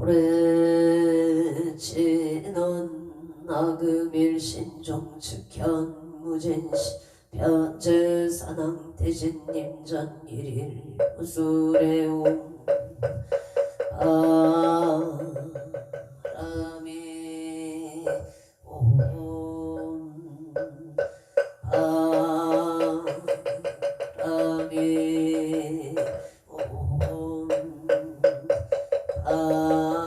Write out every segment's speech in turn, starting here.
오래 지는 나금일 신종 측현 무진시 변제사낭 대진님 전일일 무술해옴 바람이 옴 바람이 옴 바람이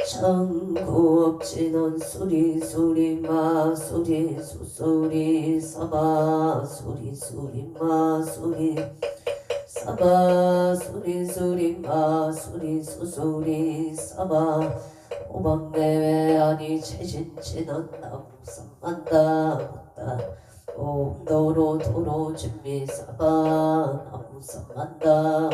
천구업진원 수리 수리 마 수리 수수리 사바 수리 수리 마 수리 사바 수리 수리 마 수리 수수리 사바 오방내외 아니 최신치는 나무삼만다 못다 옴도로 도로 진미 사바 나무삼만다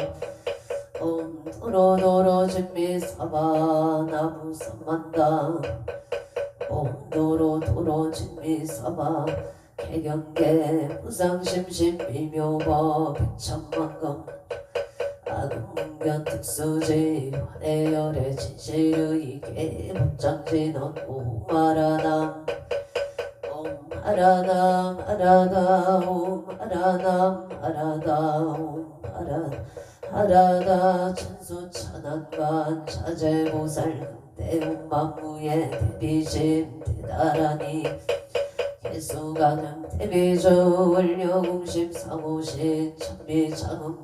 옴도로 진미 사바 나무삼만다 옴도로 진미 사바 개경계 무상심심 미묘법 백천만금 아금문견 특수지 화내열의 진실의 개복장진원 오마라남 옴하라남 하라다 옴하라남 하라다 옴하라다 천수천안관 자제보살 대운만무의 대비심 대다라니 개수가능 대비주 원료공심 사무신 천비장음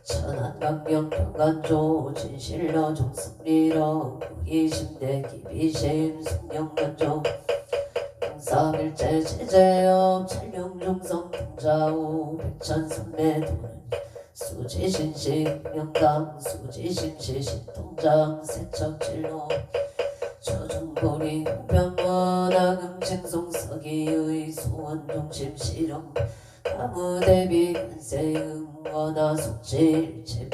천안강경 평간조 진실러 종승리러 구기심대 기비심 승령간조 영사밀제 제재업 찰령중성 등자우 백천선매도는 수지신식 명당 수지심시 신통장 세척진로 조중보리 공변원학음 칭송서기의 소원중심 실험 나무대비 간세음 원하속지일침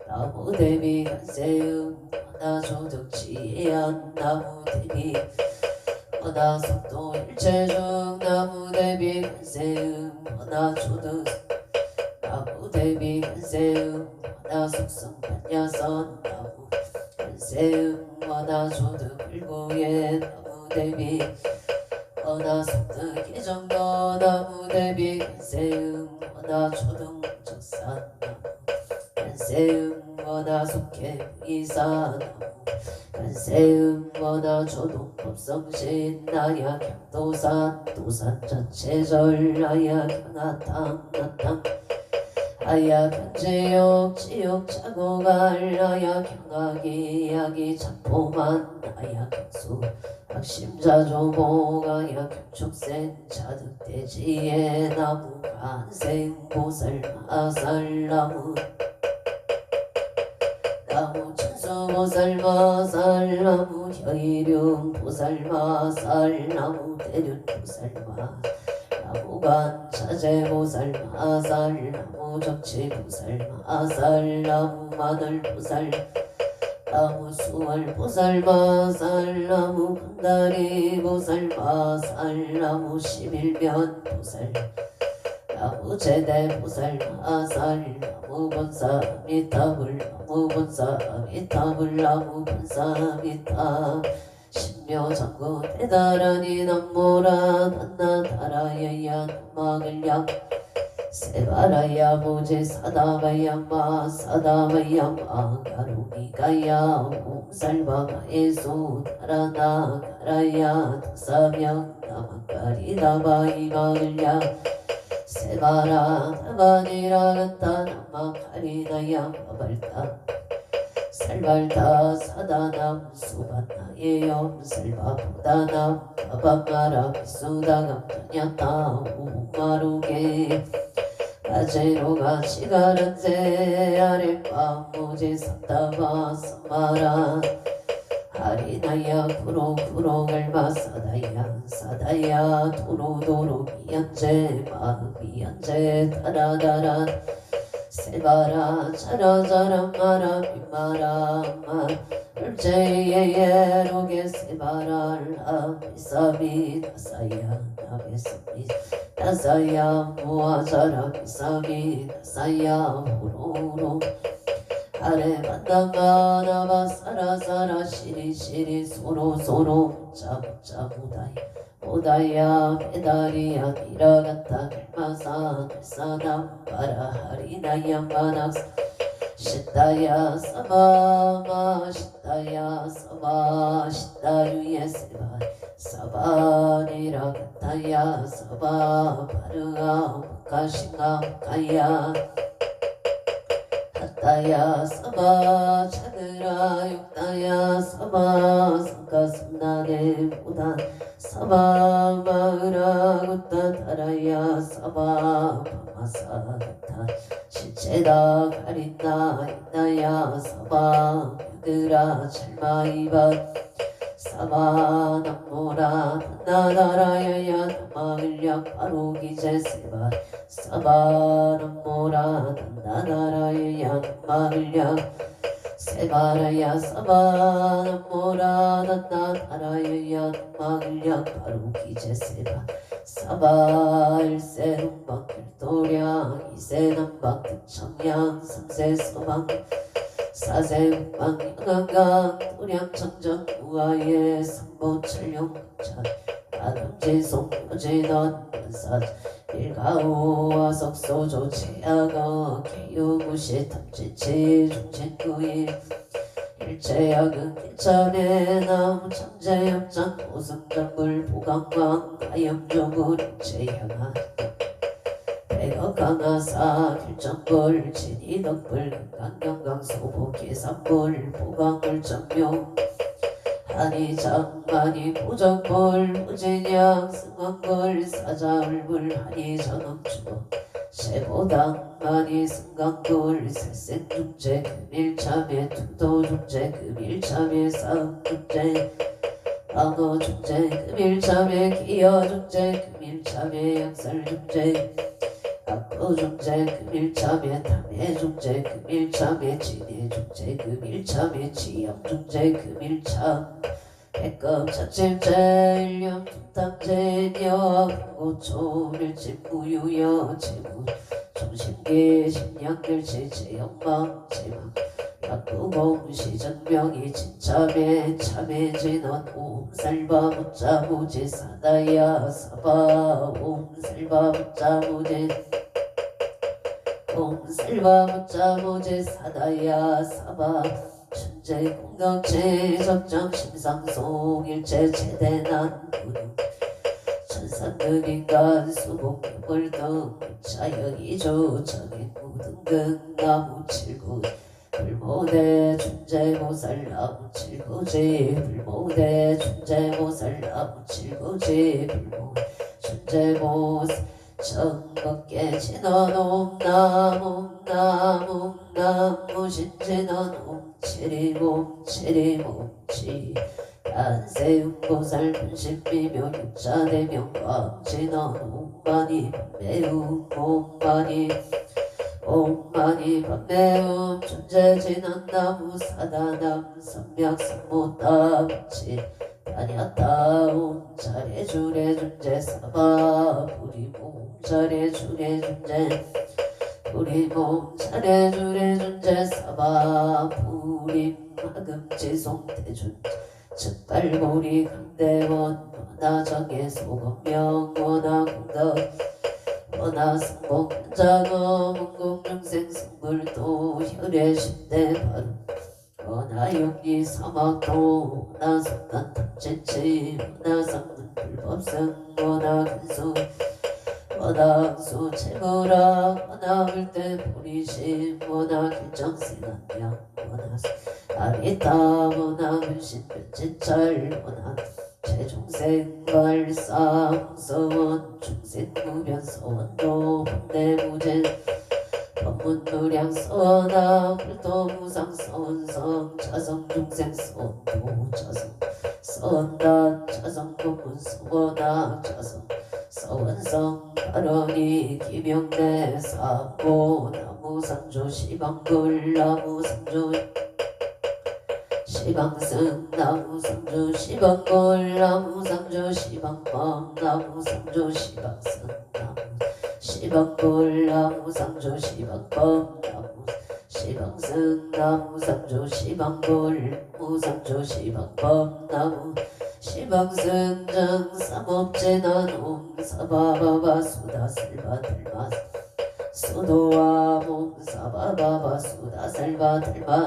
나무대비 간세음 원하조득지혜안 나무대비 원하속도 일체중 나무대비 간세음 원하조득 나무대비 간세음 원하속성 반야선 나무 간세음 원하조득 일고예 나무대비 원하속득 기정도 나무대비 간세음 원하초등 적산 나무 간세음 원하속해 이사 나무 간세음 원하초등 법성신 나약향도산 도산 자체절 나약향아탕 나탕 아약향지옥 지옥 자고갈 아약향아기 아기 작포만 아약향수 학심자조보가 약촉생 자득대지의 나무 간생 보살마살나무 나무 천수보살마살나무 혀이륜 보살마살나무 대륜 보살마 나무간 자재보살마살나무 적치보살마살나무 마늘보살 나무 수월 보살마살 나무 군다리 보살마살 나무 11면 보살 나무 제대 보살마살 나무 본사 미타불 나무 본사 미타불 나무 본사 미타 신묘장구 대다라니 남모라 난나다라야야 남마글량 세바라야 모제 사다바야마 사다바야마 가루니가야 옴살바마에소 다라나 가라야 다사명 나마카리다바이마글야 세바라 다바니라 간다 나마카리나야 마발타 살발타 사다남 수반나예염 살바보다남 바바마라 비수다감 전야타 오마루게 아제로가 시가른제 아랫밤 모제 산다바 삼마라 하리나야 구로 갈마 사다야 도로 미연제 마미연제 다라다라 세바라 자라자라 마라 비마라 마 울제예예 로게 세바 세바랄라 미사미 다사야 나베소미 다사야 무아자라 미사미 다사야 호로로 아래 만나가나바 사라사라 시리시리 소로소로 묻자 무다야 메다리야 미라가타 글마사 글사담 바라하리나야 마낙 시타야 사바마 시타야 사바 시타유예 세바 사바리라가타야 사바 바르가 무카싱가 무카야 하타야 사바 차드라 육타야 사바 상가슴나네 무단 사바 마으라 굿다 타라야 사바 파마사가타 시체다 가린다 있나야 사바 유드라 찰마이바 사바 남모라 나나라야야 나마을량 바로기제 세바 사바 남모라 나나라야야 나마을량 세바라야 사바 남모라 나나라야야 나마을량 바로기제 세바 사바 일세 rum방 길도량 이세 남방 득청양 삼세 서방 사세 북방 양강강 도량 청정 우아예 삼보 철룡천 아담지송 여진원 원사 일가오와 석소조 제야거 개유무시 탐지치 중진구일 일체야근 일천에 나무 참제역장 오승전불 보강광 가염조물 일체야가 백억강하사 길정불 진이덕불 금강경강 소복기 삼불 보강불 정묘 한이장만이 보정불 무진양 승왕불 사자울불 한이전엄주거 세보당만이 승강불 새생중재 금일참에 투도중재 금일참에 싸움중재 방어중재 금일참에 기여중재 금일참에 양설중재 악보중재 금일참에 탐해중재 금일참에 진해중재 금일참에 지형중재 금일참 백급 자침재 일념 tum탐재녀 고초밀집 무유여 재무 정신계 심량결제 제영방 제망 약구공 시전명이 진참에 참해진원 옴살바 묻자무제 사다야 사바 옴살바 묻자무제 옴살바 묻자무제 사다야 사바 천재 공덕체 적정 심상송 일체 최대난 구능 천상급 인간 수복물등 자영이조 정인 무등등 나무 칠구 불모대 중재보살 나무 칠구지 불모대 중재보살 나무 칠구지 불모 중재보살 정겁게 진원옴 나무 신진원옴 치리몸치 단세음보살 분식비묘 육자대명광 진원옴 많이 매우 옴 많이 매우 존재진원 나무 사다남 선명성모따붙이 다냐따옴 잘해주래 존재 사바 부리몸 잘해주래 존재 부리몸 잘해주래 존재 사바 부림 하금지송 대준 즉발고리 강대원 원하정의 소금명 원하공덕 원하승복 자거 문공중생 승불도 혈의 10대 바름 원하용리 사막도 원하성간 탐진치 원하성문 불법성 원하근수 원하수 채무라 원하을때 보리심 원하길정생한량 원하수 아리따 원하을신 별진철 원하 최종생 발상 서원 중생 무변 서원도 법내무진 법문무량 서원아 불도무상 서원성 자성 중생 서원도 자성 서원단 자성 법문 서원아 자성 서원성 발언이 기명내 사보 나무상조 시방불 나무상조 시방승 나무 상주 시방골 나무 상주 시방범 나무 상주 시방승 나무 시방골 나무 상주 시방범 나무 시방승 나무 상주 시방골 무상주 시방범 나무 시방승정 삼업제나놈 사바바바 수다슬바들마 수도와 몸 사바바바 수다슬바들마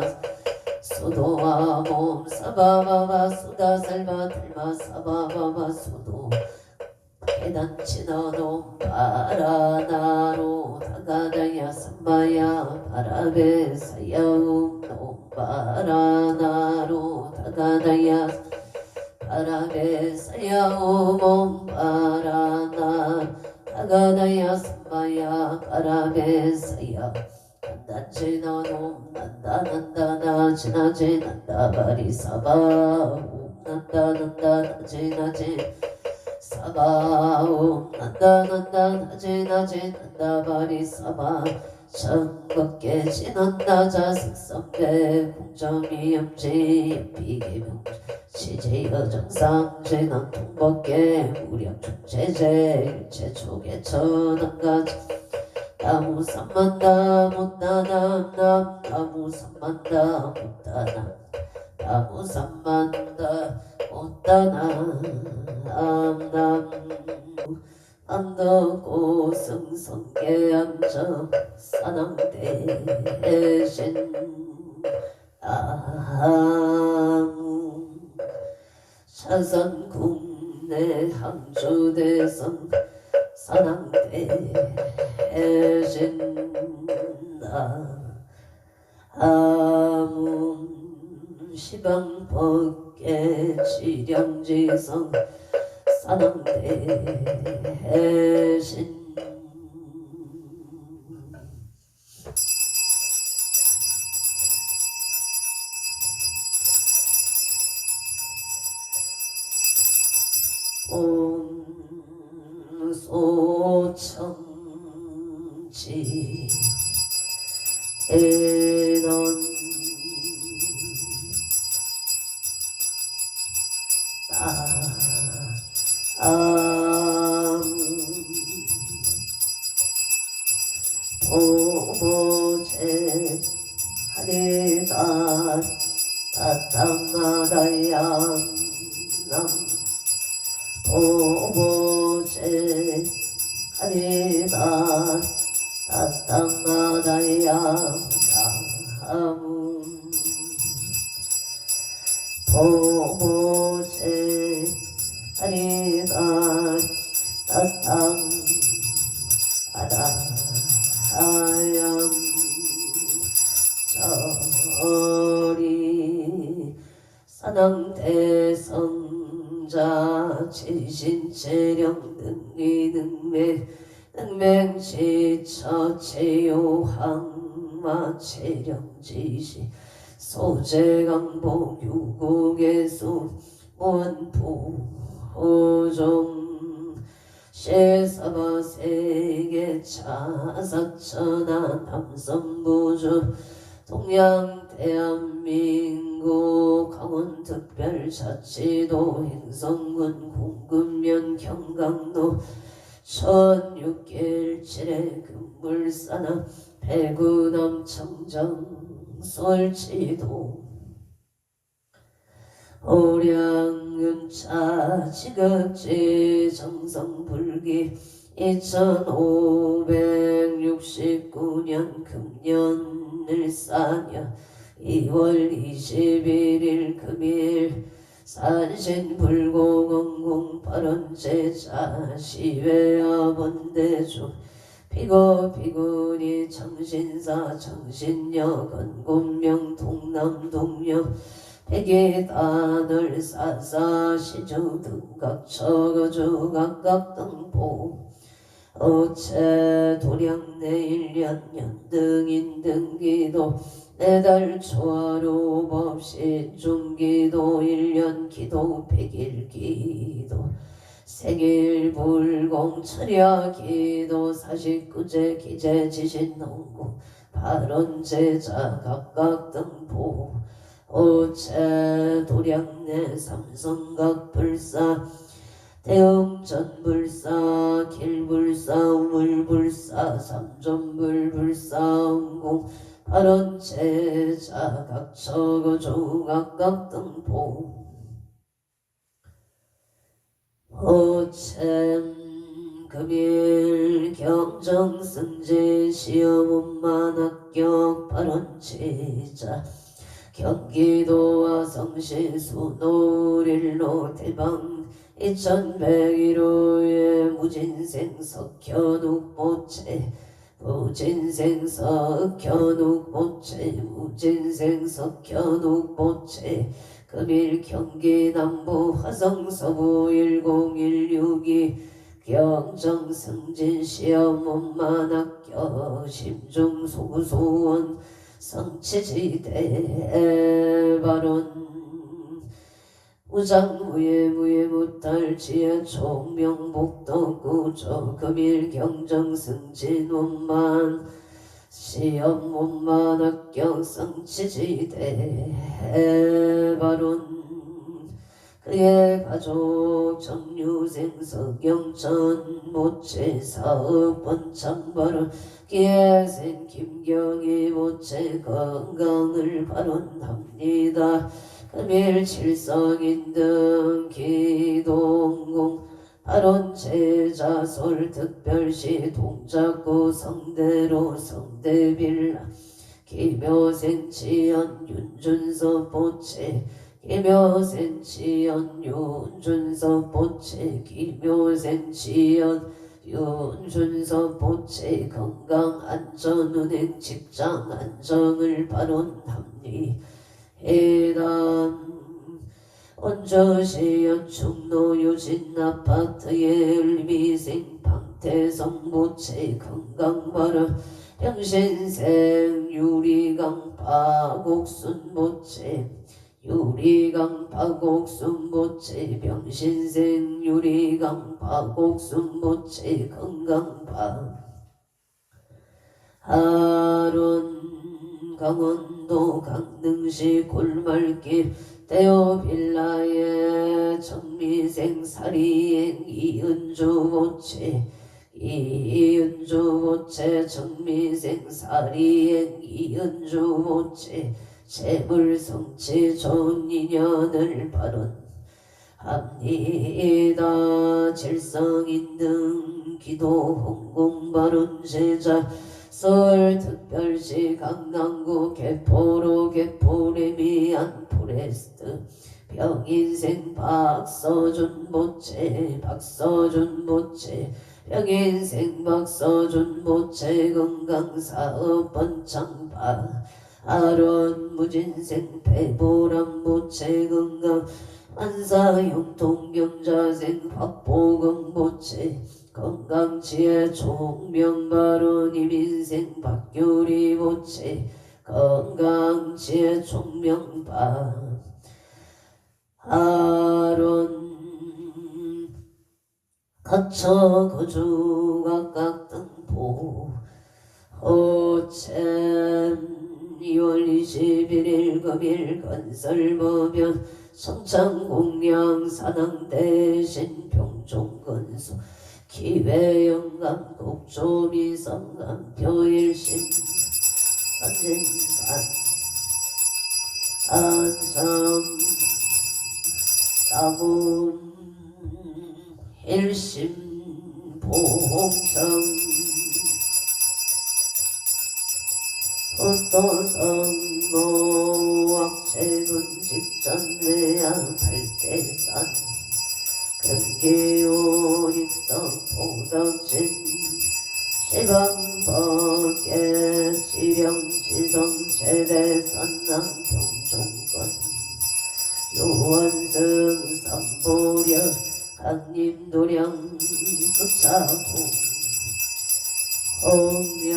수도와 몸 사바바바 수다살바들마 사바바바 수도 계단치너놈 바라나로 다가다야 삼마야 바라베 사야움 놈 바라나로 다가다야 바라베 사야움 옴 바라나 다가다야 삼마야 바라베 사야 난다지나놈 난다난다나 지나지 난다바리 사바옴 난다난다 나지나지 사바옴 난다난다 나지나지 난다바리 사바 천겁게 지난다 자식선배 공점이 염지 비계명 시제여정상 재난 통법계 무량충제제 일체초계 천한가지 나무 삼만다 못다남 나무 삼만다 못다남 나무 삼만다 못다남 남 안덕고 승성계 암정 사낭대신 나무 차선 국내 항주대성 사낭대신 나무 시방법계 지령지성 사낭대신 옴 소청지 에넌 보보제 하리다 따땅마다양 남 보보제 하리다 따땅마다양 나무 보보제 하리다 따땅 아다하양 저리 사낭대성자 지신체령 능리능매 능맹지처체요항마 체령지시 소재강복 유곡의수 원포호종 시사바세계 차사천하 남선부주 동양 대한민국 강원특별자치도 행성군 공급면 경강로 1617의 금물산하 배구남 청정 솔지도 오량음차 지극지 정성불기 2569년 금년을사년 2월 21일 금일 산신불고건공 발언제자 시외아본대주 피고피군이 정신사 정신여 건곤명 동남동여 백이단을 사사 시주 등각 처거주 각각 등보 어체 도량내일년 연등인 등기도 내달 초하루 법시 중기도 1년 기도 100일 기도 생일 불공 철야 기도 49제 기재 지신 농구 발언제자 각각 등보 호체 도량내 삼성각불사 대흥전불사 길불사 우물불사 삼존불불사 발원체자 각처거조 각각등보 호체 금일 경정승제 시험원만 합격 발원체자 경기도와 성시수 노릴로 대방 2101호의 무진생 석현욱보채 무진생 석현욱보채 무진생 석현욱보채 금일 경기 남부 화성 서부 10162 경정승진 시험원만 합격 심중 소구소원 성취지대 발원 우장무예 무예무탈지에 총명복덕구조 금일 경정승진 원만 시험원만 합격 성취지대 발원 그의 가족 정유생 서경천 모체 사업원 참발언 기회생 김경희 모체 건강을 발언합니다. 금일 칠성인 등 기동공 발언 제자설 특별시 동작구 성대로 성대빌라 김효생 치연 윤준서 보채 김효생 치연 윤준서 보채 김효생 치연 윤준서 보채 건강안전운행 직장안정을 발언합니다. 해당 원저시연 충노 유진 아파트의 을미생 방태성 모체 건강발언 병신생 유리강 파곡순 모체 유리강 파곡순 모체 병신생 유리강 파곡순 모체 건강파 하론 강원도 강릉시 골말길 대호빌라의 정미생 사리행 이은주 모체 이은주 모체 정미생 사리행 이은주 모체 재물성취 좋은 인연을 발언합니다. 질성인 등 기도 홍공 발언 제자 서울특별시 강남구 개포로 개포레미안 포레스트 병인생 박서준 모체 박서준 모체 병인생 박서준 모체 건강사업원 창파 아론 무진생 배보람 모체 건강 안사용 동경자생 박보경 모체 건강지혜 총명바론 이민생 박유리 모체 건강지혜 총명바 아론 각처 거주 각각 등보 호챔 2월 21일 금일 건설법연 성창공양 산항대신 병종건소 기회영감 곡조미성감 표일신 선진반 안성 따분 일심 보홍청 호토성모학체군 직전내야 발대산 금기오익성 보덕진 시방법계 지령지성 최대산남 병종권 요원승 삼보려 강림도량 수차고 홍명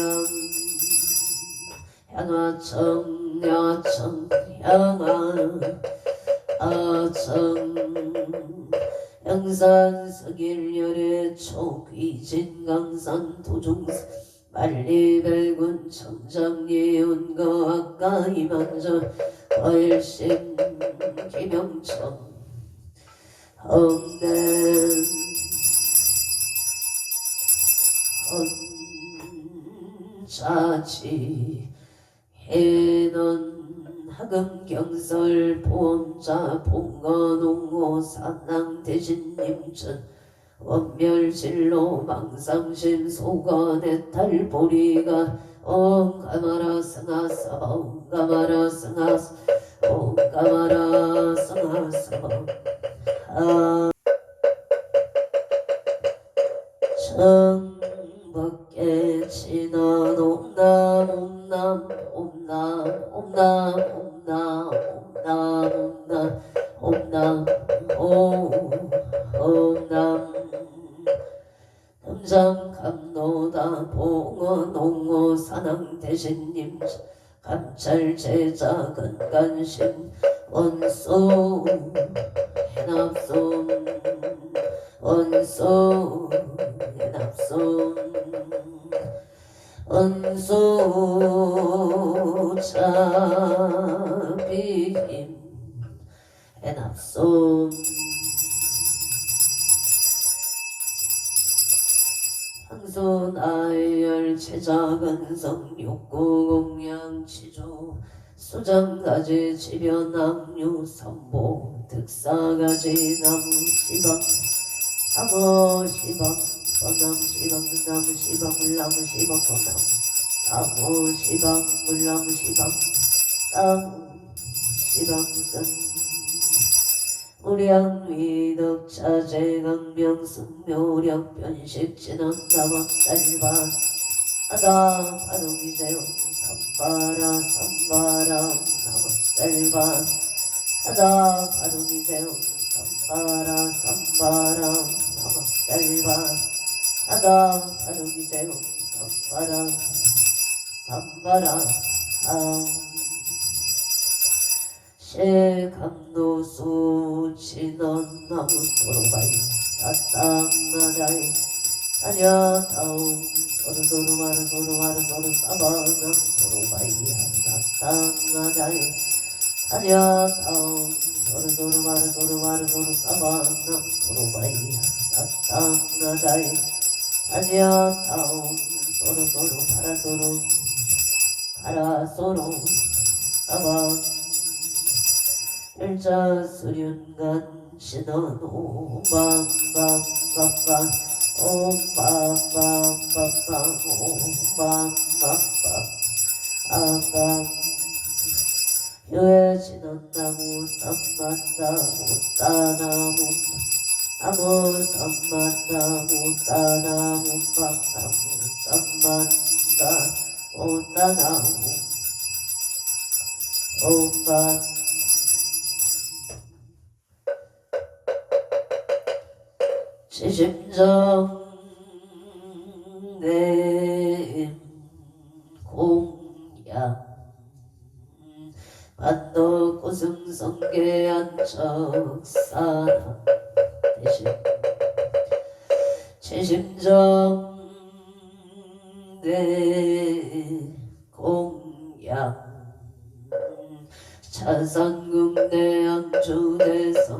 향하청 야청 향하아청 양산 서길열의 초귀진 강산 도중사 만리발군 청장리온거 아까 이만저 과일심 김영천 험된 헌자지 해넌 하금경설 보험자 봉건홍호 산낭대신님천 원멸진로 망상심 소관의 달보리가 옴가마라 승하사바 옴가마라 승하사 옴가마라 승하사바 정법계 진원 옴남 옴남 옴남 옴남 옴남 옴남 옴남 옴남 금상 감노다 봉어 농어 산왕대신님 감찰제자 건간심 원소 해납손 원소 해납손 원소 자비임 해납손 향손 아열 제자근성 육구공양치조 수장가지 지변남유 선보 득사가지 나무시방 사모시방 번남시방 나무시방 물나무시방 번나무 나무시방 물나무시방 나무시방선 무량위덕자재강명승묘력 변식진원 나박살바 하다 바로기재용 삼바라 삼바라 나박살바 하다 바로기재용 삼바라 삼바라 나박살바 하다 바로기재용 삼바라 삼바라 감노수 진원 나무 도로바이 따땅나다이 다녀다움 소르소르 마르소르 마르소르 사바남 도로바이야 따땅나다이 다녀다움 소르소르 마르소르 마르소르 사바남 도로바이야 따땅나다이 다녀다움 소르소르 파라소르 파라소르 사바 일자수륜간 신원 오밤밤밤밤 오밤밤밤밤 오밤밤밤 아밤 유해진원 나무 삼만나무 따나무 나무 삼만나무 따나무 밤나무 삼만나무 따나무 오밤 지심정 내 공양 반도 고승성계 안척사람 대신 지심정 내 공양 차상궁대 안주대성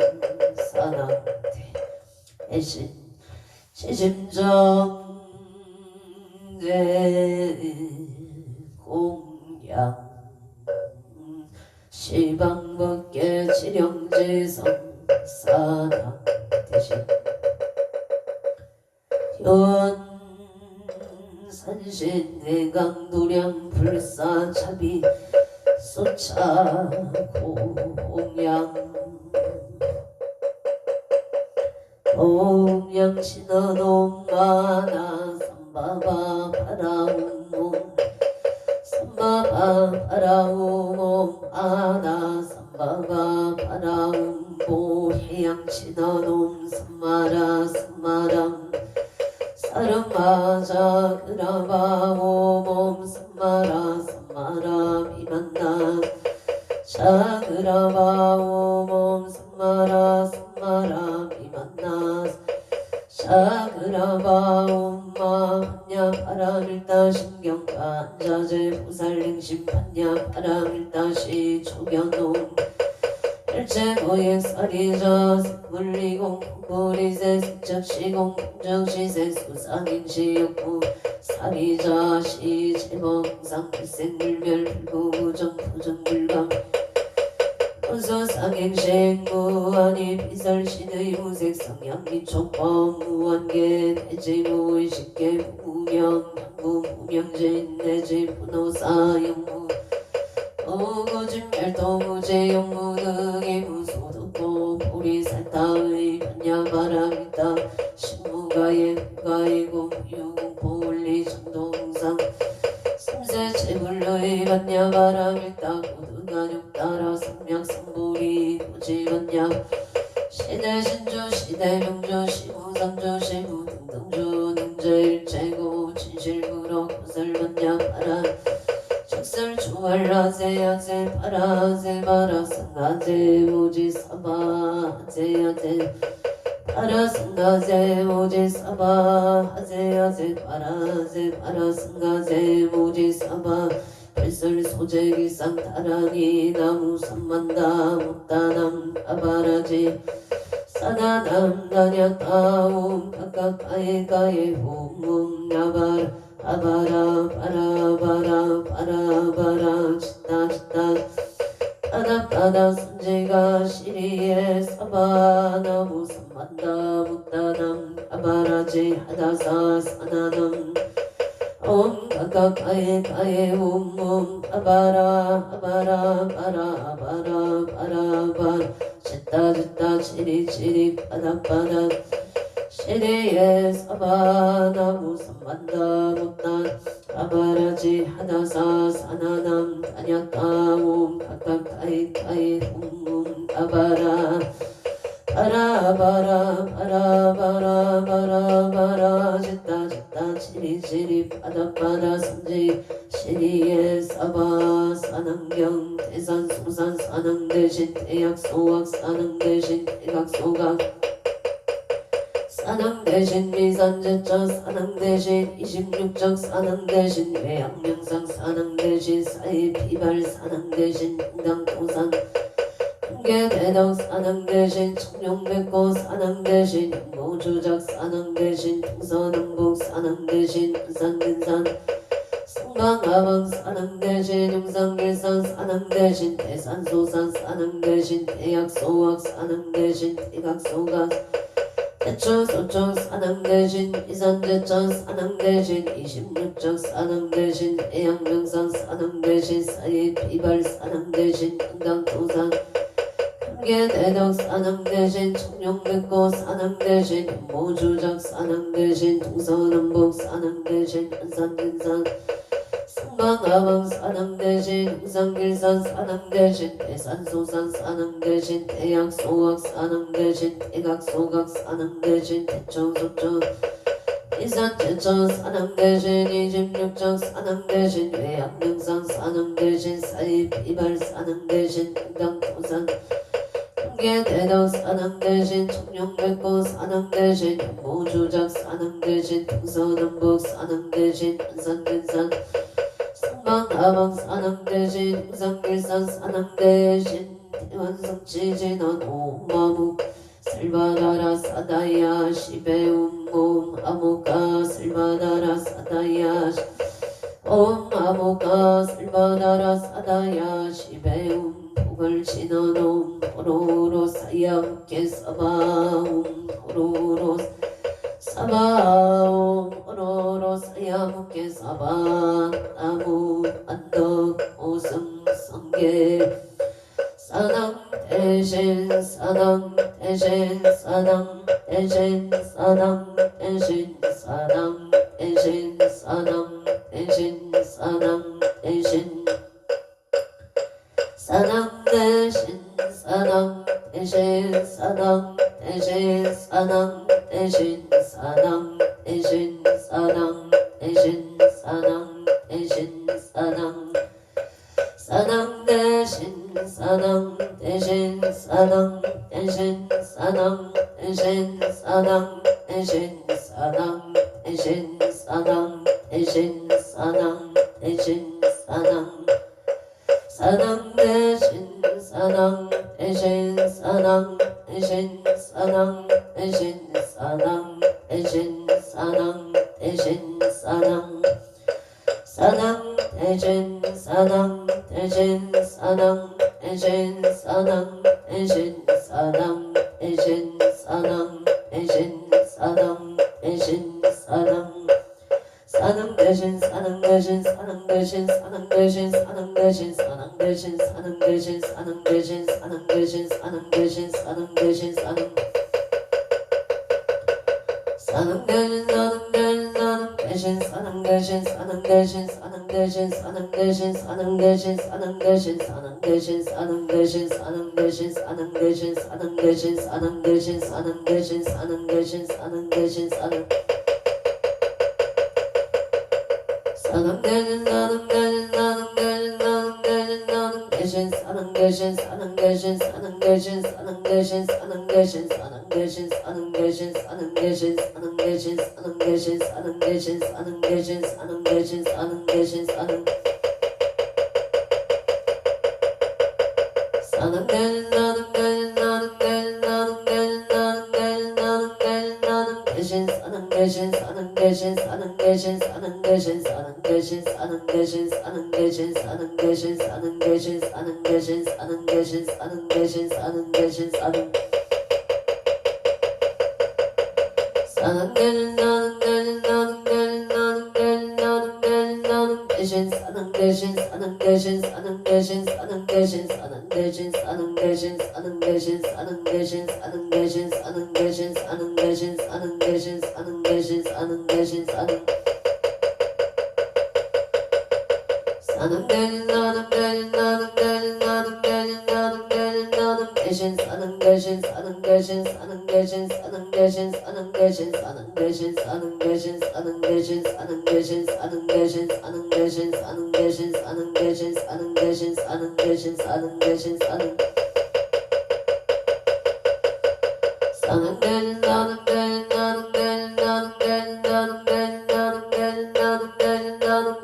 사남대 대신 지심정 내 공양 시방법계 지령지성 사남 대신 현산신 내강도량 불사차비 소차 공양 옴양신원 옴마나 삼바바 파라옴 삼바바 파라옴 옴아나 삼바바 파라옴 보해양신원 옴 삼마라 삼마람 사름마자 그라바 옴 삼마라 삼마라 비만나 자그라바 옴 삼마라 삼마라 비만나 자그라바 옴마 판냐 바람일다 신경관자재 보살행심 판냐 바람일다시 초견놈 일체고액 사리자 색물리공 공불이세 색적시공 공정시세 수상행시욕구 사리자 시제법상 일생물멸 불구부정 부정불감 원소상행시 무한히 비설신의 무색성향 미촉법 무한계 대지무의식계 무명 양무 무명진 내지 분호사용무 오고진멸도무제용무 등의 무소득고 보리살타의 반야바람이다 신무가의 무가이고 유공포울리 정동상 삼세체불의 반야바람이다 고등간육 따라 성명성불이 고지반야 시대신주 시대명주 시무상주 시무등등주 능제일체고 진실구로 고설반야바람 적설주활라세 야세 파라세 바라승가세 무지사바 하세야세 파라승가세 무지사바 하세야세 파라세 파라승가세 무지사바 별설소재기상 타라니 나무 삼만다 못다남 아바라지 사다남 다냐따옴 각각가에가에 홈음 나바라 아바라 바라바라 바라바라 치따 치따 바다바다 순재가 시리에 사바나무 삼만다 못다남 아바라지 하다사 사나남 옴 각각가에 가에 옴옴 아바라 아바라 바라 아바라 바라바 치따 치따 치리 치리 바다바다 시리에 사바나무 삼만다 못단 아바라지 하다사 사나남 다냐따옴 각각가에 가에 옴옴 아바라 바라바라 바라바라 바라바라 지따 지따 치리치리 바다바다 성지 시리에 사바 사낭경 대산 소산 사낭 대신 대약 소각 사낭 대신 대각 소각 사낭 대신 미산제자 사낭 대신 26적 사낭 대신 외양명상 사낭 대신 사이 비발 사낭 대신 응당도산 대덕 사낭 대신 청룡백고 사낭 대신 영모주작 사낭 대신 동서능북 사낭 대신 은산근산 성방아방 사낭 대신 용상길산 사낭 대신 대산소산 사낭 대신 대약소학 사낭 대신 대각소각 대추소청 사낭 대신 이산제천 사낭 대신 26적 사낭 대신 대양명상 사낭 대신 사이 비발 사낭 대신 은강도산 대덕 사낭 대신 청룡백고 사낭 대신 모주작 사낭 대신 동서남북 사낭 대신 안산근산 성방아방 사낭 대신 용상길산 사낭 대신 대산소산 사낭 대신 대약소각 사낭 대신 대각소각 사낭 대신 대청소청 이산제천 사낭 대신 26적 사낭 대신 외양명상 사낭 대신 사이 비발 사낭 대신 은강도산 대덕 사낭 대신 청룡백고 사낭 대신 모주작 사낭 대신 동서남북 사낭 대신 안산근산 성방아방 사낭 대신 용상길산 사낭 대신 대완성치진원 오마묵 슬바다라 사다야 시베움옴 아모가 슬바다라 사다야 옴 아모가 슬바다라 사다야 시베움 복을지너놈 호로로 사야묵게 사바옴 호로로 사바옴 호로로 사야묵게 사바 나무 안덕 오승 성계 사낭 대신 사낭 대신 사낭 대신 사낭 대신 사낭 대신 사낭 대신 사낭 대신 사낭 대신 사낭 대신 사낭 대신 사낭 대신 사낭 대신 사낭 대신 사낭 대신 사낭 사낭 대신 사낭 대신 사낭 대신 사낭 대신 사낭 대신 사낭 대신 사낭 대신 사랑 대신 사랑 사랑 대신 사랑 대신 사랑 대신 사랑 대신 사랑 대신 사랑 대신 사랑 사랑 대신 사랑 대신 사랑 대신 사랑 대신 사랑 대신 사랑 대신 사랑 대신 사랑 사랑 대신 사랑 대신 사랑 대신 사랑 대신 사랑 대신 사랑 대신 사랑 대신 사랑 대신 사랑 대신 사랑 대신 사랑 대신 사랑 사랑 대신 사랑 대신 사랑 대신 사랑 대신 사랑 대신 사랑 대신 사랑 대신 사랑 대신 사랑 대신 사랑 대신 사랑 대신 사랑 대신 사랑 대신 사랑 대신 사랑 대신 사랑 대신 사랑 대신 사랑 사랑 대신 사랑 대신 사랑 대신 사랑 대신 사랑 대신 사랑 대신 사랑 대신 사랑 대신 사랑 대신 사랑 대신 사랑 대신 사랑 대신 사랑 대신 사랑 대신 사랑 대신 사랑 대신 사랑 대신 사랑 사랑 대신 사랑 대신 사랑 대신 사랑 대신 사랑 대신 사랑 대신 사랑 대신 사랑 대신 사랑 대신 사랑 대신 사랑 대신 사랑 대신 사랑 대신 사랑 대신 사랑 대신 사랑 사랑 대신 사랑 대신 사랑 대신 사랑 대신 사랑 대신 사랑 대신 사랑 대신 사랑 대신 사랑 대신 사랑 대신 사랑 대신 사랑 대신 사랑 대신 사랑 대신 사랑 대신 사랑 대신 사랑 사랑 대신 사랑 대신 사랑 대신 사랑 대신 사랑 대신 사랑 대신 사랑 대신 사랑 대신 사랑 대신 사랑 대신 사랑 대신 사랑 대신 사랑 대신 사랑 대신 사랑 대신 사랑 대신 사랑 대신 사랑 대신 사랑 사랑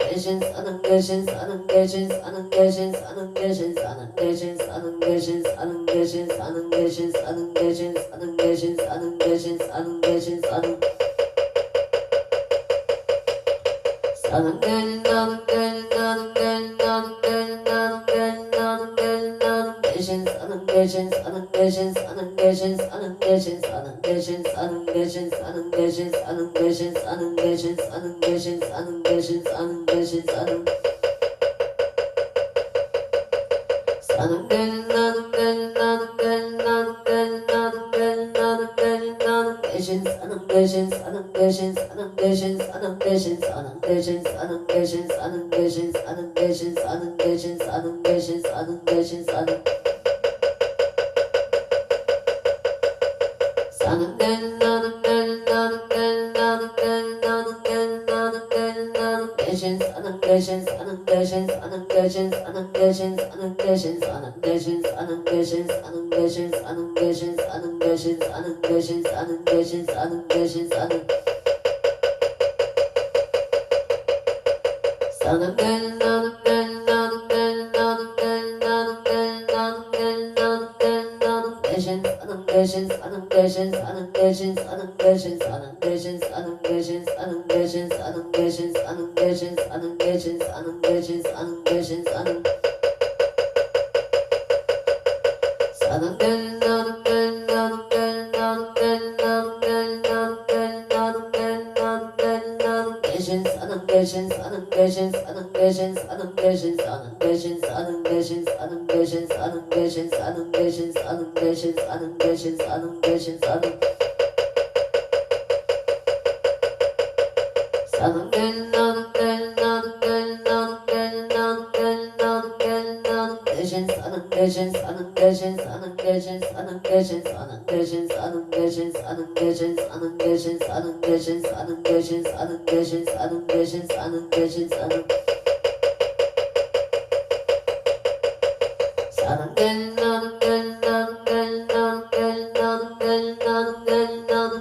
대신 사랑 대신 사랑 대신 사랑 대신 사랑 대신 사랑 대신 사랑 대신 사랑 대신 사랑 대신 사랑 대신 사랑 대신 사랑 대신 사랑 대신 사랑 대신 사랑 사랑 대신 사랑 대신 사랑 대신 사랑 대신 사랑 대신 사랑 대신 사랑 대신 사랑 대신 사랑 대신 사랑 대신 사랑 대신 사랑 대신 사랑 대신 사랑 대신 사랑 사랑 대신 사랑 대신 사랑 대신 사랑 대신 사랑 대신 사랑 대신 사랑 대신 사랑 대신 사랑 대신 사랑 대신 사랑 대신 사랑 대신 사랑 사랑 대신 대신 사랑 대신 사랑 대신 사랑 대신 사랑 대신 사랑 대신 사랑 대신 사랑 대신 사랑 대신 사랑 대신 사랑 대신 사랑 대신 사랑 대신 사랑 대신 사랑 사랑 대신 대신 사랑 대신 사랑 대신 사랑 대신 사랑 대신 사랑 대신 사랑 대신 사랑 대신 사랑 대신 사랑 대신 사랑 대신 사랑 대신 사랑 사랑 대신 대신 사랑 대신 사랑 대신 사랑 대신 사랑 대신 사랑 대신 사랑 대신 사랑 대신 사랑 대신 사랑 대신 사랑 대신 사랑 대신 사랑 대신 사랑 사랑 대신 대신 사랑 대신 사랑 대신 사랑 대신 사랑 대신 사랑 대신 사랑 대신 사랑 대신 사랑 대신 사랑 대신 사랑 대신 사랑 대신 사랑 대신 사랑 대신 사랑 사랑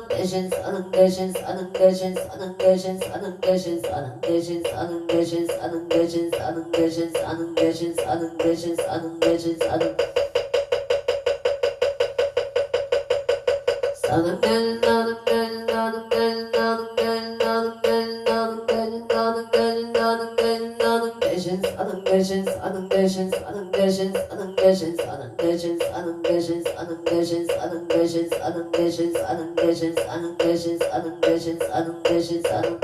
대신 대신 사는 대신 사는 대신 사는 대신 사는 대신 사는 대신 사는 대신 사는 대신 사는 대신 사는 대신 사는 대신 사는 대신 사는 사는 될 나는 될 나는 될 나는 될 나는 될 나는 될 나는 될 나는 될 나는 대신 사는 대신 사는 대신 사는 대신 사는 대신 사는 대신 사는 대신 사는 대신 사는 대신 사는 대신 사는 대신 사는 대신 사는 대신 사는 대신 사는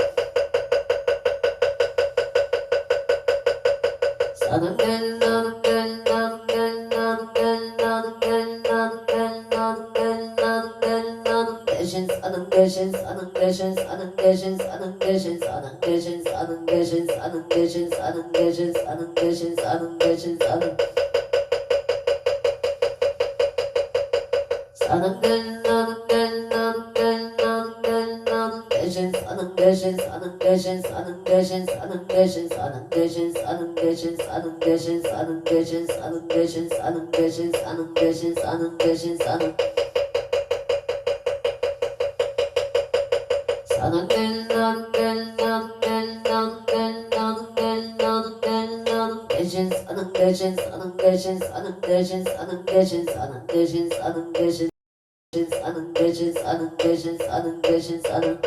사는 될 나는 될 나는 될 나는 될 나는 될 나는 될 나는 될 나는 될 나는 대신 사는 대신 사는 대신 사는 대신 사는 대신 사는 대신 사는 대신 사는 대신 사는 대신 사는 대신 사는 대신 사는 사는 될 나는 될 나는 될 나는 될 나는 대신 사는 대신 사는 대신 사는 대신 사는 대신 사는 대신 사는 대신 사는 대신 사는 대신 사는 대신 사는 대신 사는 대신 사는 대신 사는 사는 될 나는 될 나는 될 나는 될 나는 될 나는 될 나는 대신 사는 대신 사는 대신 사는 대신 사는 대신 사는 대신 사는 대신 사는 대신 사는 대신 사는 대신 사는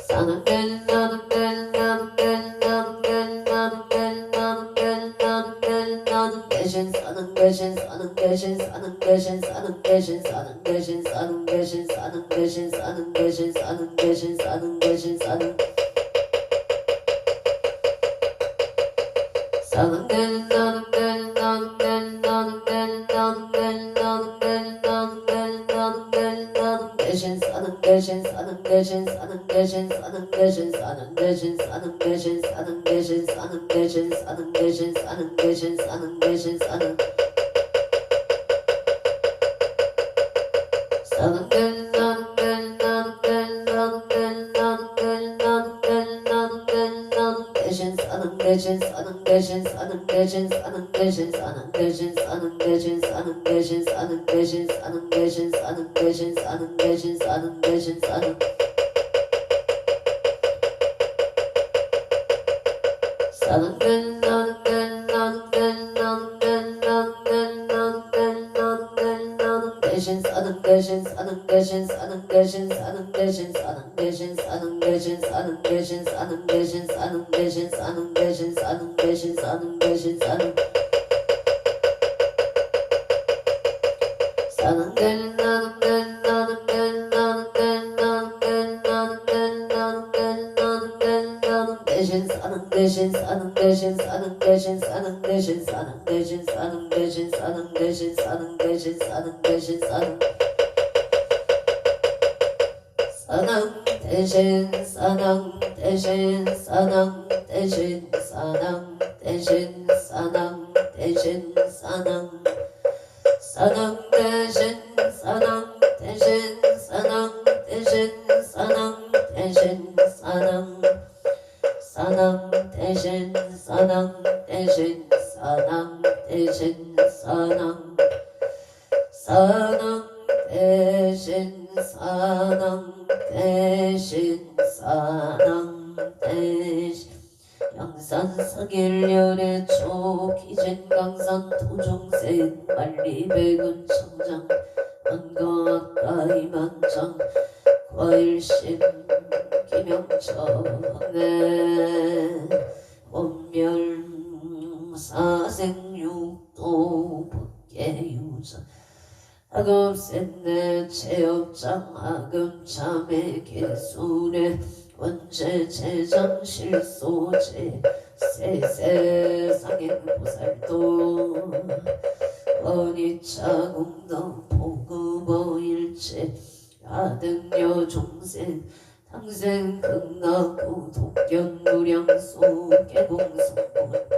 사는 될 나는 될 나는 될 나는 될 나는 될 나는 될 나는 될 나는 대신 사는 대신 사는 대신 사는 대신 사는 대신 사는 대신 사는 대신 사는 대신 사는 대신 사는 대신 사는 대신 사는 사는 될 나는 될 나는 될 나는 될 나는 될 나는 될 나는 될 나는 될 나는 대신 사는 대신 사는 대신 사는 대신 사는 대신 사는 대신 사는 대신 사는 대신 사는 대신 사는 대신 사는 대신 사는 대신 사는 사는 될 나는 될 나는 될 나는 될 나는 될 나는 될 나는 될 나는 대신 사는 대신 사는 대신 사는 대신 사는 대신 사는 대신 사는 대신 사는 대신 사는 대신 사는 대신 사는 대신 사는 대신 사는 대신 사는 사는 될 나는 될 나는 될 나는 될 나는 될 나는 될 나는 될 나는 대신 사는 대신 사는 대신 사는 대신 사는 대신 사는 대신 사는 대신 사는 대신 사는 대신 사는 대신 사는 대신 사는 대신 사는 대신 사는 사는 될 나는 될 나는 될 나는 될 나는 될 나는 될 나는 될 나는 될 나는 대신 사는 대신 사는 대신 사는 대신 사는 대신 사는 대신 사는 대신 사는 대신 사는 대신 사는 대신 사는 사랑 대신 사랑 대신 사랑 대신 사랑 대신 사랑 대신 사랑 사랑 대신 사랑 대신 사랑 대신 사랑 대신 사랑 사랑 대신 사랑 대신 사랑 대신 사랑 사랑 대신 사랑 대신 사랑 대신 양산 사길열의 초 기진 강산 토종생 만리백은 청장 안가까이 만장 과일심 김영천에 원멸 사생육도 법계유자 악업센내 체업장 악음참의 개순에 원체 제장 실소제 세세상의 보살도 원이차 공덕 보급어일체 아등여 종생 당생 극락구 독견무량소 개공성문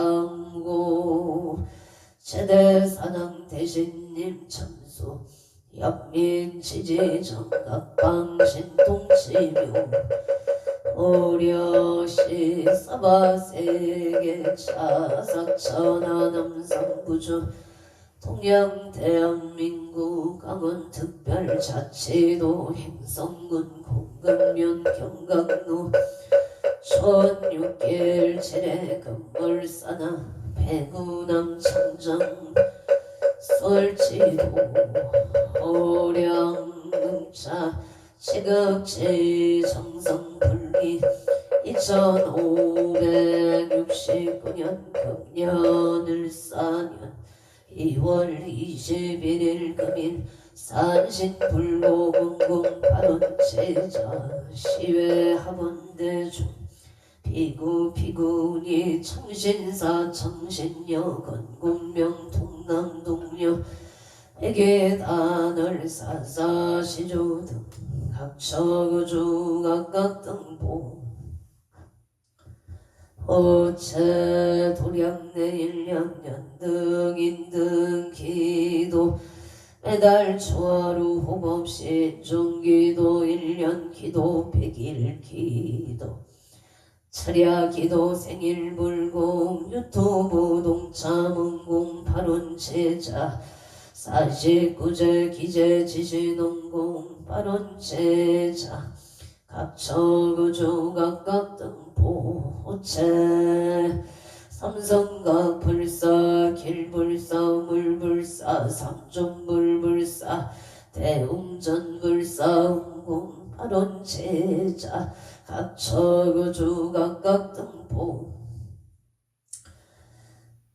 을동하항고 제대사당 대신님 참소 연민지지정각방신동치묘 고려시 사바세계 차사천하 남상부주 동양 대한민국 강원특별자치도 행성군 공금면 경각로 1006길 재래금물사나 배구남 청정 설치도 호량음차 지극지 정성불기 2569년 금년을사년 2월 21일 금일 산신불고금공 발원제자 시외하본대중 피구피구니 청신사 청신여 건군명 동남동녀 회계단을 사사시조 등 각처구주 각각 등보 호체 도량내 일년년 등인등 기도 매달 초하루 호법시 중기도 1년 기도 100일 기도 철야 기도 생일불공 유튜브 동참은공 발원제자 49제 기재 지시동공 발원제자 각처구주 각각 등보 호체 삼성각 불사 길불사 물불사 삼존불불사 대웅전불사 운공 발원제자 각처구주 각각 등보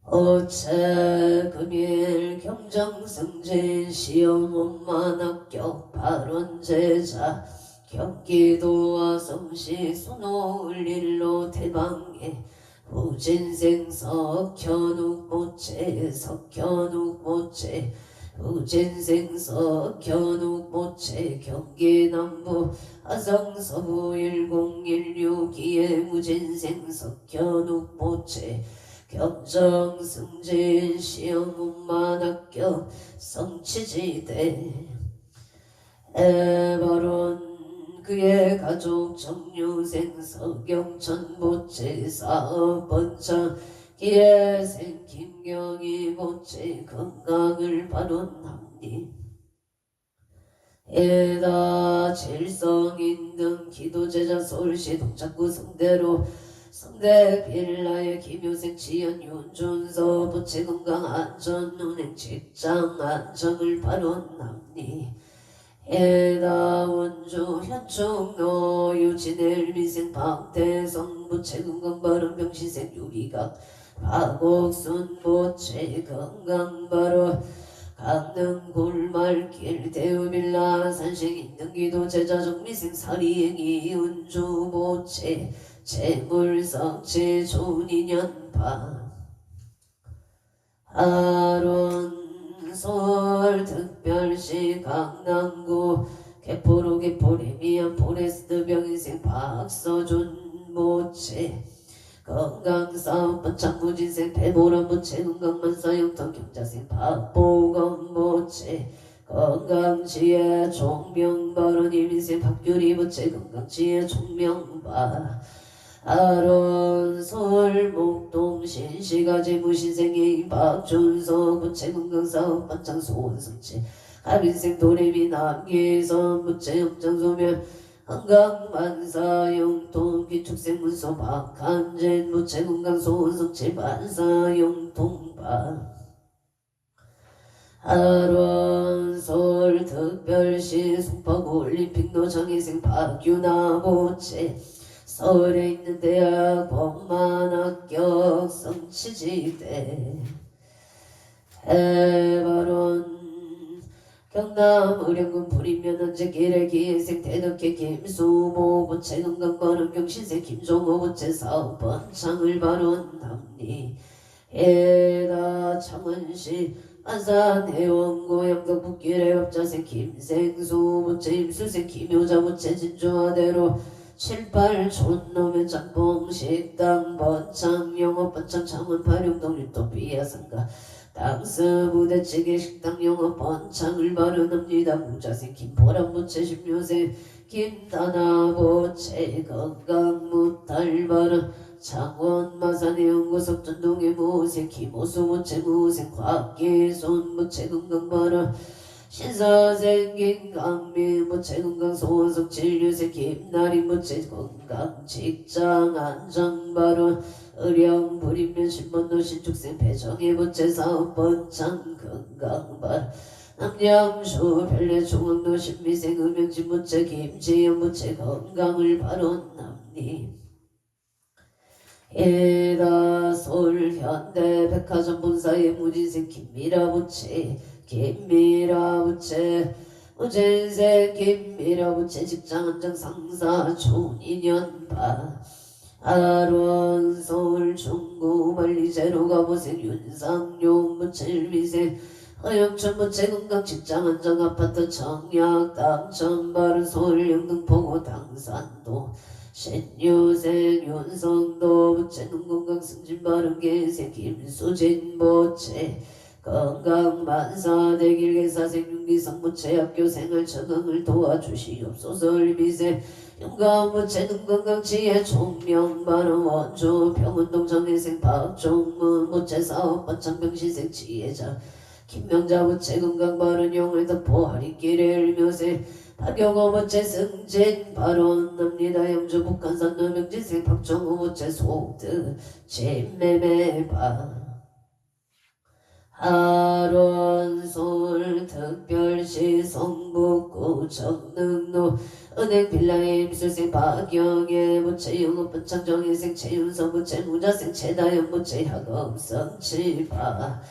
어체 금일 경정승진 시험원만 합격 발원제자 경기도와 성시 순호을 일로 대방에 후진생 석현욱모체 석현욱모체 후진생 석현욱모체 경기남부 하성서부 1016기에 무진생 석현욱모체 경정승진 시험운만 합격 성취지대 에바론 그의 가족 정유생 서경천모체 사업번창 기회생 김경희 모체 건강을 발언합니 에다 질성인등 기도제자 서울시 동작구 성대로 성대 빌라의 김효생 지연 윤준서 부채 건강 안전 운행 직장 안정을 발언합니 에다 원주 현충로 유진엘 미생 박대성 부채 건강 발언 병시생 유리각 박옥순 부채 건강 발언 강릉 골말길 대우빌라 산생 인등기도 제자 정미생 사리행이 운주 부채 재물성체 좋은 인연파 아론솔 특별시 강남구 개포로 개포레미안 포레스트 병인생 박서준 모체 건강사업 번창무진생 배보람 모체 건강만사영통 경자생 박보검 모체 건강지혜 총명발언 일민생 박규리 모체 건강지혜 총명바 아론솔 목동 신시가지 무신생의 박준서 부채 건강사업 반창 소원성체 가빈생 도레미 남기선 부채 역장소면 한강만사 용통 기축생 문서 박한진 부채 건강 소원성체 반사 용통바 아론솔 특별시 송파구 올림픽로 장애생 박유나 부채 서울에 있는 대학 법만 합격 성취지대 해발원 경남 의령군 불임면 현재길의 기행생 대덕회 김수모 부채 건강발언 경신생 김종호 부채 사업 번창을 발언합니 해다 창원시 안산 해원고 양덕 북길의 업자생 김생수 부채 임수생 김효자 부채 진주화대로 7, 8 촌놈의 짬뽕 식당 번창 영업 번창 창원 발용동 유토피아 상가 땅스 부대찌개 식당 영업 번창을 발언합니다. 무자생 김포람 부채 16세 김다나보채 건강무탈바라 창원마산의 연구석 전동의 모세 김호수무채 무생 곽기손무채 건강바라 신사생긴 강미무채 건강소원석 진류세 김나리무채 건강 직장 안정바라 의령불임면 신번도 신축생 배정의무채 사업번창 건강바라 남양주 별내 중앙도 신미생 음영진무채 김지연무채 건강을 바론남니 에다솔 현대 백화점 본사의 무진생 김미라부채 김미라부채 무진생 김미라부채 직장안정 상사 좋은 인연바 아론 서울 중구 만리제로 가보생 윤상용 무채일미생 허영천 무채 건강 직장안정 아파트 청약 당첨 바른 서울 영등포구 당산도 신유생 윤성도 부채 눈건강 승진 바른 개생 김수진 부채 건강 만사 대길 개사생 윤기성 부채 학교 생활 적응을 도와주시옵소서 미세 영감 부채 눈건강 지혜 총명 바른 원조 병운동 정혜생 박종문 부채 사업 번창병시생 지혜자 김명자 부채 건강 바른 용을 덮어 하리길에 일묘세 박영호 부채 승진 발언납니다. 영주 북한산 노명진생 박정호 부채 소득 진매매바 하론솔 특별시 성북구 정릉로 은행 빌라의 임술생 박영애 부채 영업번창 정혜생 최윤성 부채 무자생 최다연 부채 학업성 칠바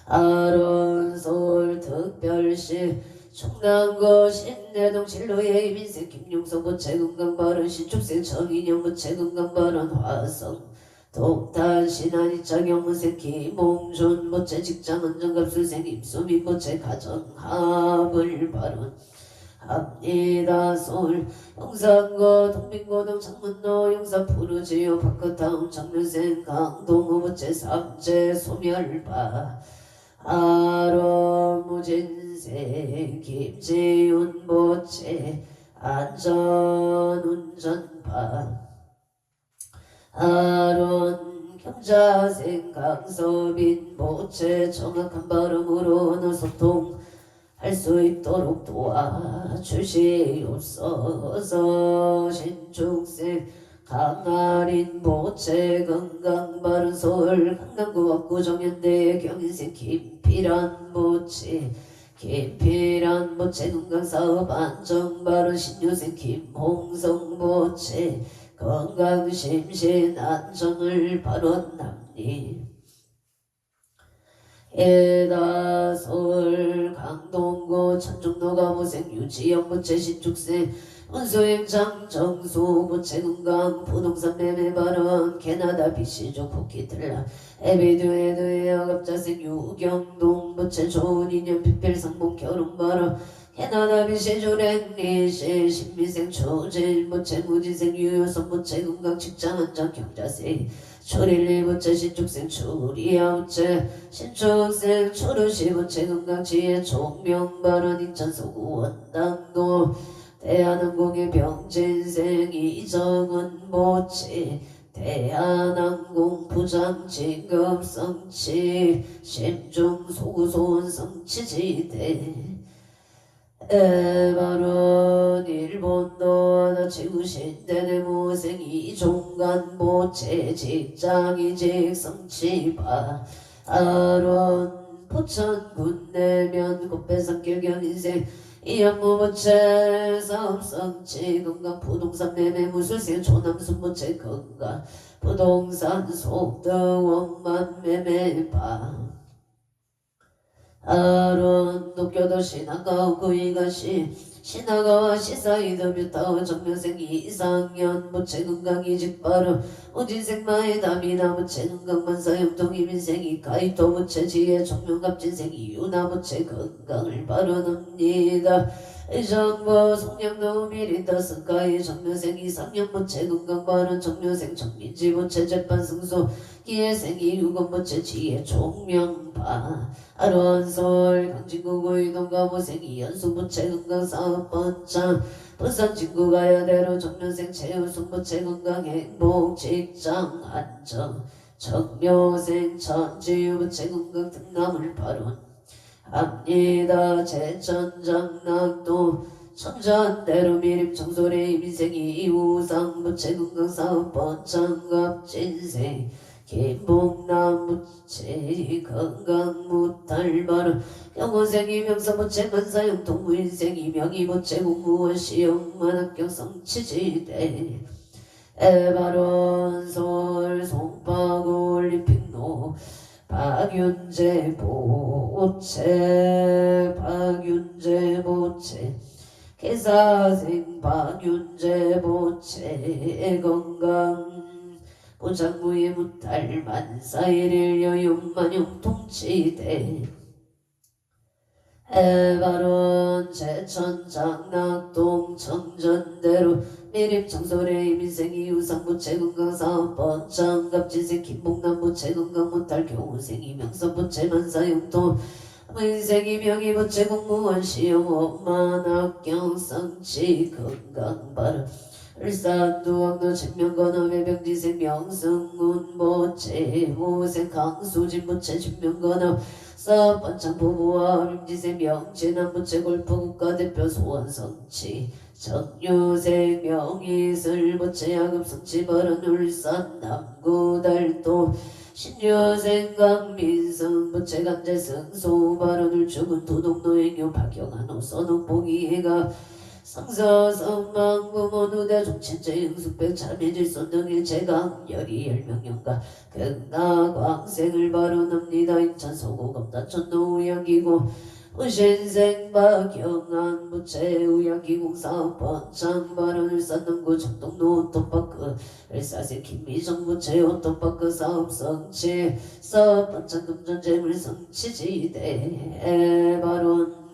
하론솔 특별시 충남구 신내동 진로의 이민생 김용성 부채 건강발언 신축생 정인영 부채 건강발언 화성 동탄 신안이창 영문생 김홍준 부채 직장안정갑술생 임수민 부채 가정합을 발언 합니다 서울 영산구 동민고등 창문로 영산 푸르지오 파크타운 정면생 강동우 부채 삼재 소멸바 아론 무진생 김지윤 부채 안전운전파 아론 경자생 강서빈 부채 정확한 발음으로 소통할 수 있도록 도와주시옵소서 신축생 강아린 부채 건강 바른 서울 강남구 압구 정현대 경인생 김필한 부채 김필한 부채 건강 사업 안정 바른 신유생 김홍성 부채 건강 심신 안정을 발언합니 에다 서울 강동구 천중로 가보생 유지영 부채 신축생 운수행장 정수 부채 건강 부동산 매매 발언 캐나다 BC족 쿠키틀라 에비드에드의 어갑자생 유경동 부채 좋은 인연 피필상봉 결혼 발언 캐나다 BC족 랭리시 신미생 초질 부채 무지생 유효성 부채 건강 직장안정 경자생 초릴리 부채 신축생 초리아 부채 신축생 초르시 부채 건강 지혜 총명 발언 인천 서구 원당도 대한항공의 병진생 이정은 부채 대한항공 부장 진급 성취 심중 소구소원 성취지대 에바론 일본도 나치구신대 내무생 이종간 부채 직장이직 성취바 아론 포천군 내면 곱배산길 경인생 이양무 부채 사업성취 건강 부동산 매매 무술생 조남순 부채 건강 부동산 속득 원만 매매바 아론 도쿄도 신화가오 구이가시 신화가와 시사이드 뷰타오 정면생 이상현 부채 건강 이직바로 오진생 마에다미나 부채 건강 만사염동 이민생 이카이토 부채 지혜 정명갑진생 이유나 부채 건강을 바로납니다 정보 성령도 미리다 승가의 정묘생 이상년 부채 건강발언 정묘생 정민지 부채 재판 승소 기회생이 유건부채 지혜 총명파 아론솔 강진구구 이동가보생이 연수부채 건강사업번창 부산진구가 야대로 정묘생 최우승부채 건강행복 직장 안정 정묘생 천지유부채 건강 등나물 발언 합니다. 제천장락도 천전대로 미립 청소래 임생이 이우상부채 건강사업번 장갑진생 김봉남부채 건강무탈발언 경호생이 명사부채 만사형 동무인생이 명의부채 공무원 시험만 합격 성취지대 에바론솔 송파올림픽로 박윤재 보채 개사생 박윤재 보채 건강 보장무예 무탈 만사일일 여윤만용 통치대 해발원 제천장락동 청전대로 미립 청소래 이민생이 우상부채 건강사업번 장갑진생 김봉남부채 건강무탈 교우생이 명성부채 만사용도 민생이 명의부채 공무원 시험 엄만 학경성치 건강발언 을산두왕도 진명건업의 병지생 명승문부채 모생 강수진부채 진명건업 사업번창 부부와 민지생 명진남부채 골프국가대표 소원성치 정유생 명의슬부채 야급성치 발언 울산 남구달도 신유생 강민성부채 간재승 소발언을 죽은 도동노행요 박영한 호선옥봉이해가 상서성망부모누대 종친제 응숙백 참여질손 등의 제강열이 열명령가 극나광생을 발언합니다. 인천소고검단천노 우양기고 우신생 박영한 부채 우양기공사업번 장발언을 쌓는구 정동노 오토파크 을사생 김미정 부채 오토파크 사업성치 사업번창 금전재물 성치지대 발언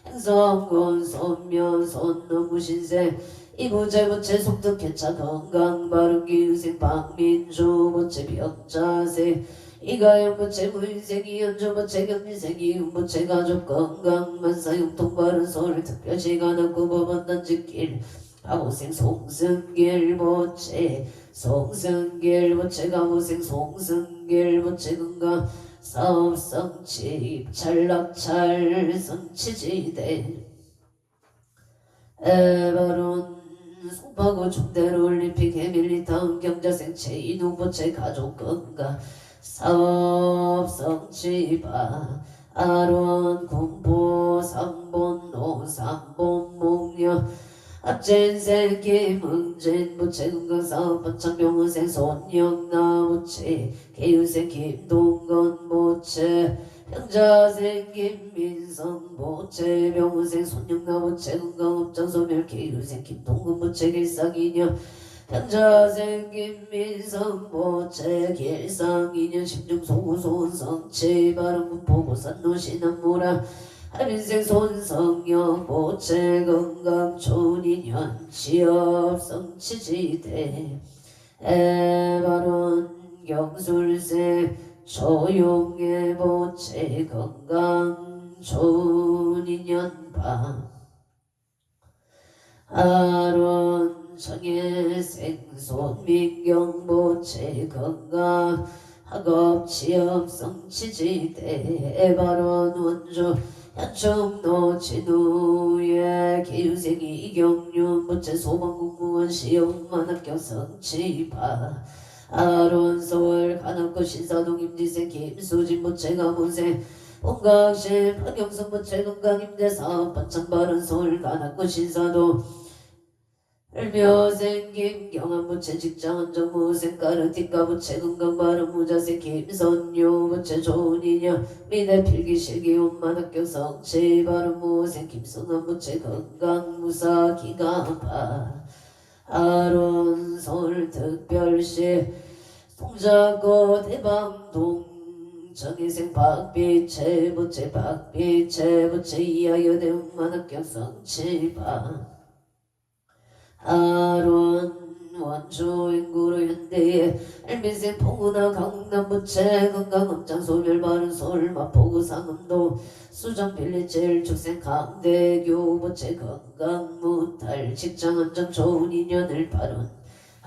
행성군 손면 손너무신세 이부제부채 속득개차 건강바른기유생 박민주부채 병자세 이가영부채 무인생이 연주부채 경민생이 윤부채 가족건강 만사용통바른 서울 특별시간학구 법원단지길 가보생 송승길부채 송승길부채 가보생 송승길부채 건강 사업성치 입찰낙찰 성치지대 에바론 송파구 중대로 올림픽 해밀리타운 경자생체 이농부채 가족건강 사업성치바 아론 군포 삼본노 삼본목녀 앞진생 김흥진부채 건강사업번창 병원생 손영나부채 개유생 김동건부채 병자생 김민성부채 병원생 손영나부채 건강업장 소멸 개유생 김동건부채 길상이녀 병자생 김민성부채 길상이녀 심중소구소원성치 바른군포고산노시남무라 한인생 손성영 보채 건강 초인년 취업 성치지대 에바론 경술생 조용의 보채 건강 초인년파 아론 정예생 손민경 보채 건강 학업 취업 성치지대 에바론 원조 현충노 진우의 기유생이 이경윤 부채 소방공무원 시험만 합격 성치파 아론 서울 간암구 신사동 임지생 김수진 부채 가문생 본각시 박영선 부채 건강 임대사업 번창발언 서울 간암구 신사동 을묘생 김경환 부채 직장원 정무생 까르티까 부채 건강발언 무자생 김선요 부채 좋은이녀 미대 필기실기 온만 합격 성치 발언 무생 김승환 부채 건강무사 기가파 아론 서울 특별시 송자고 대방동 정희생 박비채 부채 박비채 부채 이하여 대웅만합격 성치바 하론 원주 인구로 현대에 엘민생 봉우나 강남 부채 건강업장 소멸 바른 서울 마포구 상암도 수정 빌리제일 축생 강대교 부채 건강무탈 직장 안정 좋은 인연을 바른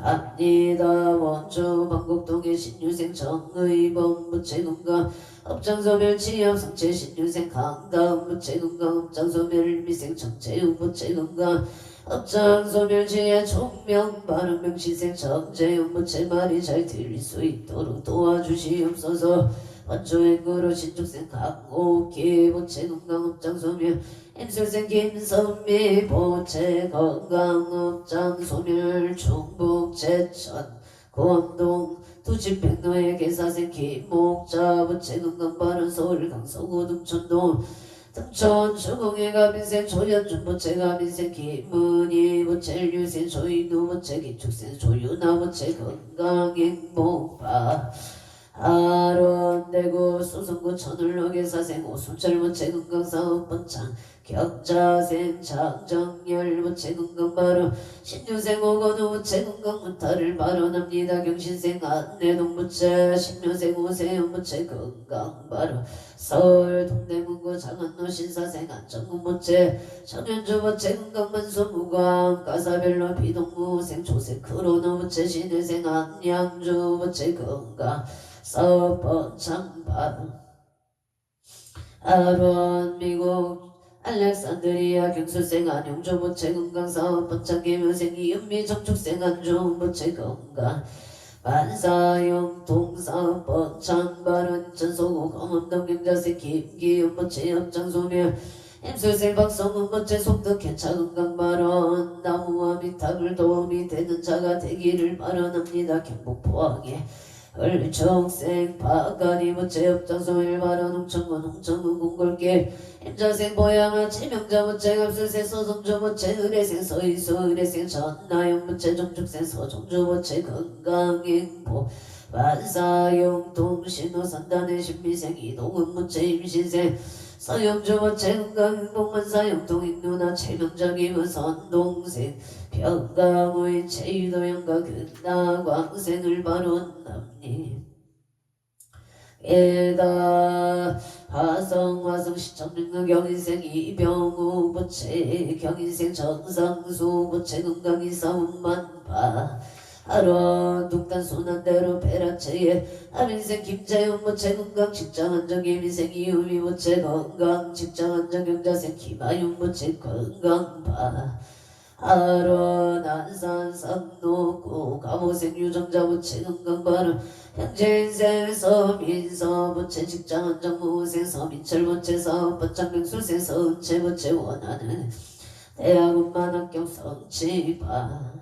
합니다. 원주 방곡동의 신유생 정의범 부채건강 업장소멸 취업 성체 신유생 강다음 부채건강 업장소멸 미생 정체우 부채건강 업장소멸 지혜 총명 바른 명시생 정재용 부채말이 잘 들릴 수 있도록 도와주시옵소서. 원주행구로 신축생 강옥기 부채건강 업장소멸 임술생 김선미 보채건강업장소멸 충북 제천 고암동 두집백로의 계사생 김목자 부채건강바른 서울 강서구 등촌동 등촌 주공의 가민생 조연준 부채가 민생 김문희 부채 유생 조인우 부채 기축생 조윤아 부채 건강행복바 하론 대구 수성구 천을로 계사생 오순철 부채 건강사업 번창 격자생 장정열 부채 건강바로 신유생 오건우 부채 건강무탈을 발언합니다. 경신생 안내동 부채 신유생 오세훈 부채 건강바로 서울 동대문구 장안로 신사생 안정군 부채 정현주 부채 건강만수 무광 가사별로 비동무생 조세 크로노 부채 신혜생 안양주 부채 건강 서번창바 아론 미국 알렉산드리아 경수생 안용조 부채 건강사업 번창 개묘생 이은미 정축생 안종 부채 건강 반사용 동사업 번창 바른 전소고 검암동 경자생 김기훈 부채 업장소멸 임술생 박성훈 부채 속덕 개차 건강 발언 나무와 미탁을 도움이 되는 자가 되기를 발언합니다. 경북 포항에 을총생 박가리 부채 업장소멸 발언 홍천군 공골길 임자생 보양아 체명자 부채 갑술생 서성주 부채 의뢰생 서의수 의뢰생 전나영 부채 정축생 서정주 부채 건강행보 반사용 동신호 산단의 신미생 이동은 부채 임신생 서영주 부채 건강행복 만사용 동익누나 체명자 김은선 동생 평강의 체유도영과 근나광생을 발언합니다. 에다 화성 시청릉 경인생 이병우 부채 경인생 정상수 부채 건강이 싸움만파 하루 둥단 순환대로 베라체에 하민생 김재훈 부채 건강 직장안정 예민생 이유미 부채 건강 직장안정 경자생 김하윤 부채 건강파 하루 난산 삼노구 가모생 유정자 부채 건강바른 현재인생 서민서 부채 직장안정 무생 서민철 부채 사업번창 명술생 서은채 부채 원하는 대학원만 합격 성취바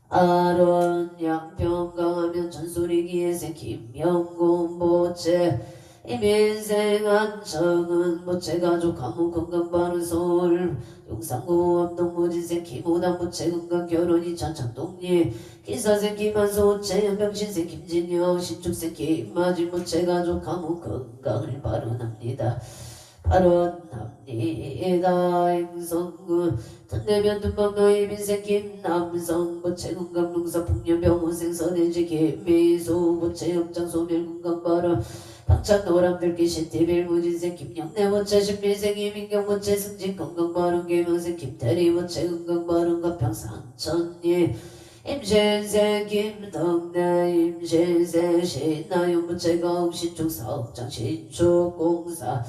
아론 양평 강하면 전소리기에생 김영곤 부채 이민생 안정은 부채 가족 가문 건강 바른 서울 용산구 암동무진생 김호당 부채 건강 결혼이 천창동리 기사생 김한소 부채 연병신생 김진영 신축생 김마진 부채 가족 가문 건강을 발언합니다. 발언합니다. 행성군 전대면 둔방노의 민생 김남성 부채 건강 농사 풍년병원생 선해지 김미수 부채 업장 소멸 건강 발언 방찬 노랑들기 신티빌 무진생 김영래 부채 신미생 이민경 부채 승진 건강 발언 개명생 김태리 부채 건강 발언 가평 상천리 임신생 김덕래 임신생 신나영 부채 가옥 신축 사업장 신축 공사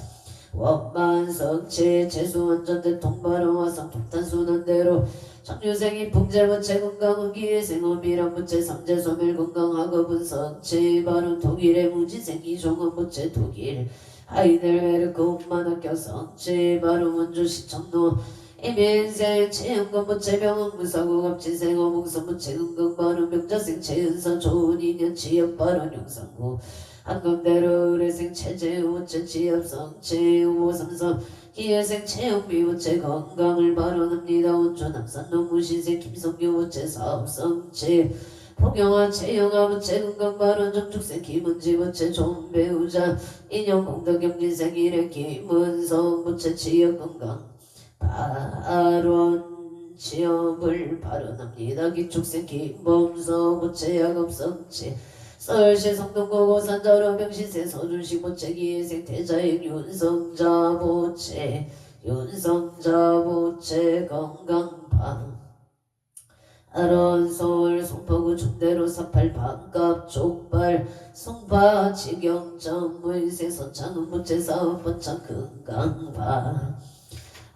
원만성치 재수원전대 통발원 화성 독탄순환대로 청유생이 풍제부채 건강은기회생 어미랑부채 삼재소멸 건강학업은 성치 바른 독일의 무지생 이종원부채 독일 하이델베르크 홈만학교 성치 바른 원주시청로 이민생 체험건부채 병원무사고 갑진생 어몽선부채 건강바른 명자생 체은사 좋은 인연 취업바른 용산구 한강대로 의뢰생 체제우체 취업성치 우호삼성 기회생 체육미우체 건강을 발언합니다. 원주 남산 농무시생 김성규우체 사업성치 포경화 채영화 부채 건강발언 정축생 김은지 부채 좋은 배우자 인형 공덕경진생 일회 김은성 부채 치역건강 발언 취업을 발언합니다. 기축생 김범서 부채 야금성치 서울시 성동고 산자로 병신생 서준식 부채 기회생 태자의 윤성자 부채 건강방 아론 서울 송파구 중대로 사팔 반갑 족발 송파 지경점 물생 서창은 부채 사업 번창 금강방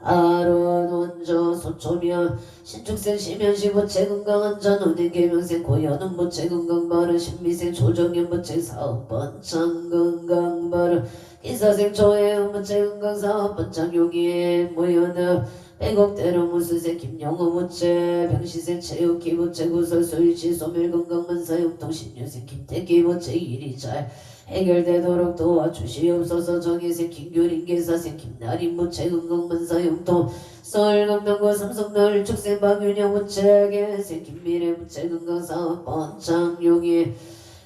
아론 원조 소초면 신축생 심연시 부채 건강안전 운행 개명생 고연은 부채 건강발은 신미생 조정연 부채 사업 번창 건강발은 기사생 조혜은 부채 건강사업 번창 용의 모연은 백옥대로 무수생 김영호 부채 병시생 체육기 부채 구설 수일치 소멸건강만사 용통신유생 김태기 부채 일이 잘 해결되도록 도와주시옵소서. 정의생 김규린 계사생 김나린 부채 건강만사 용통 서울건명고 삼성널 축생 박윤영 부채 계생 김미래 부채 건강사업 번창용의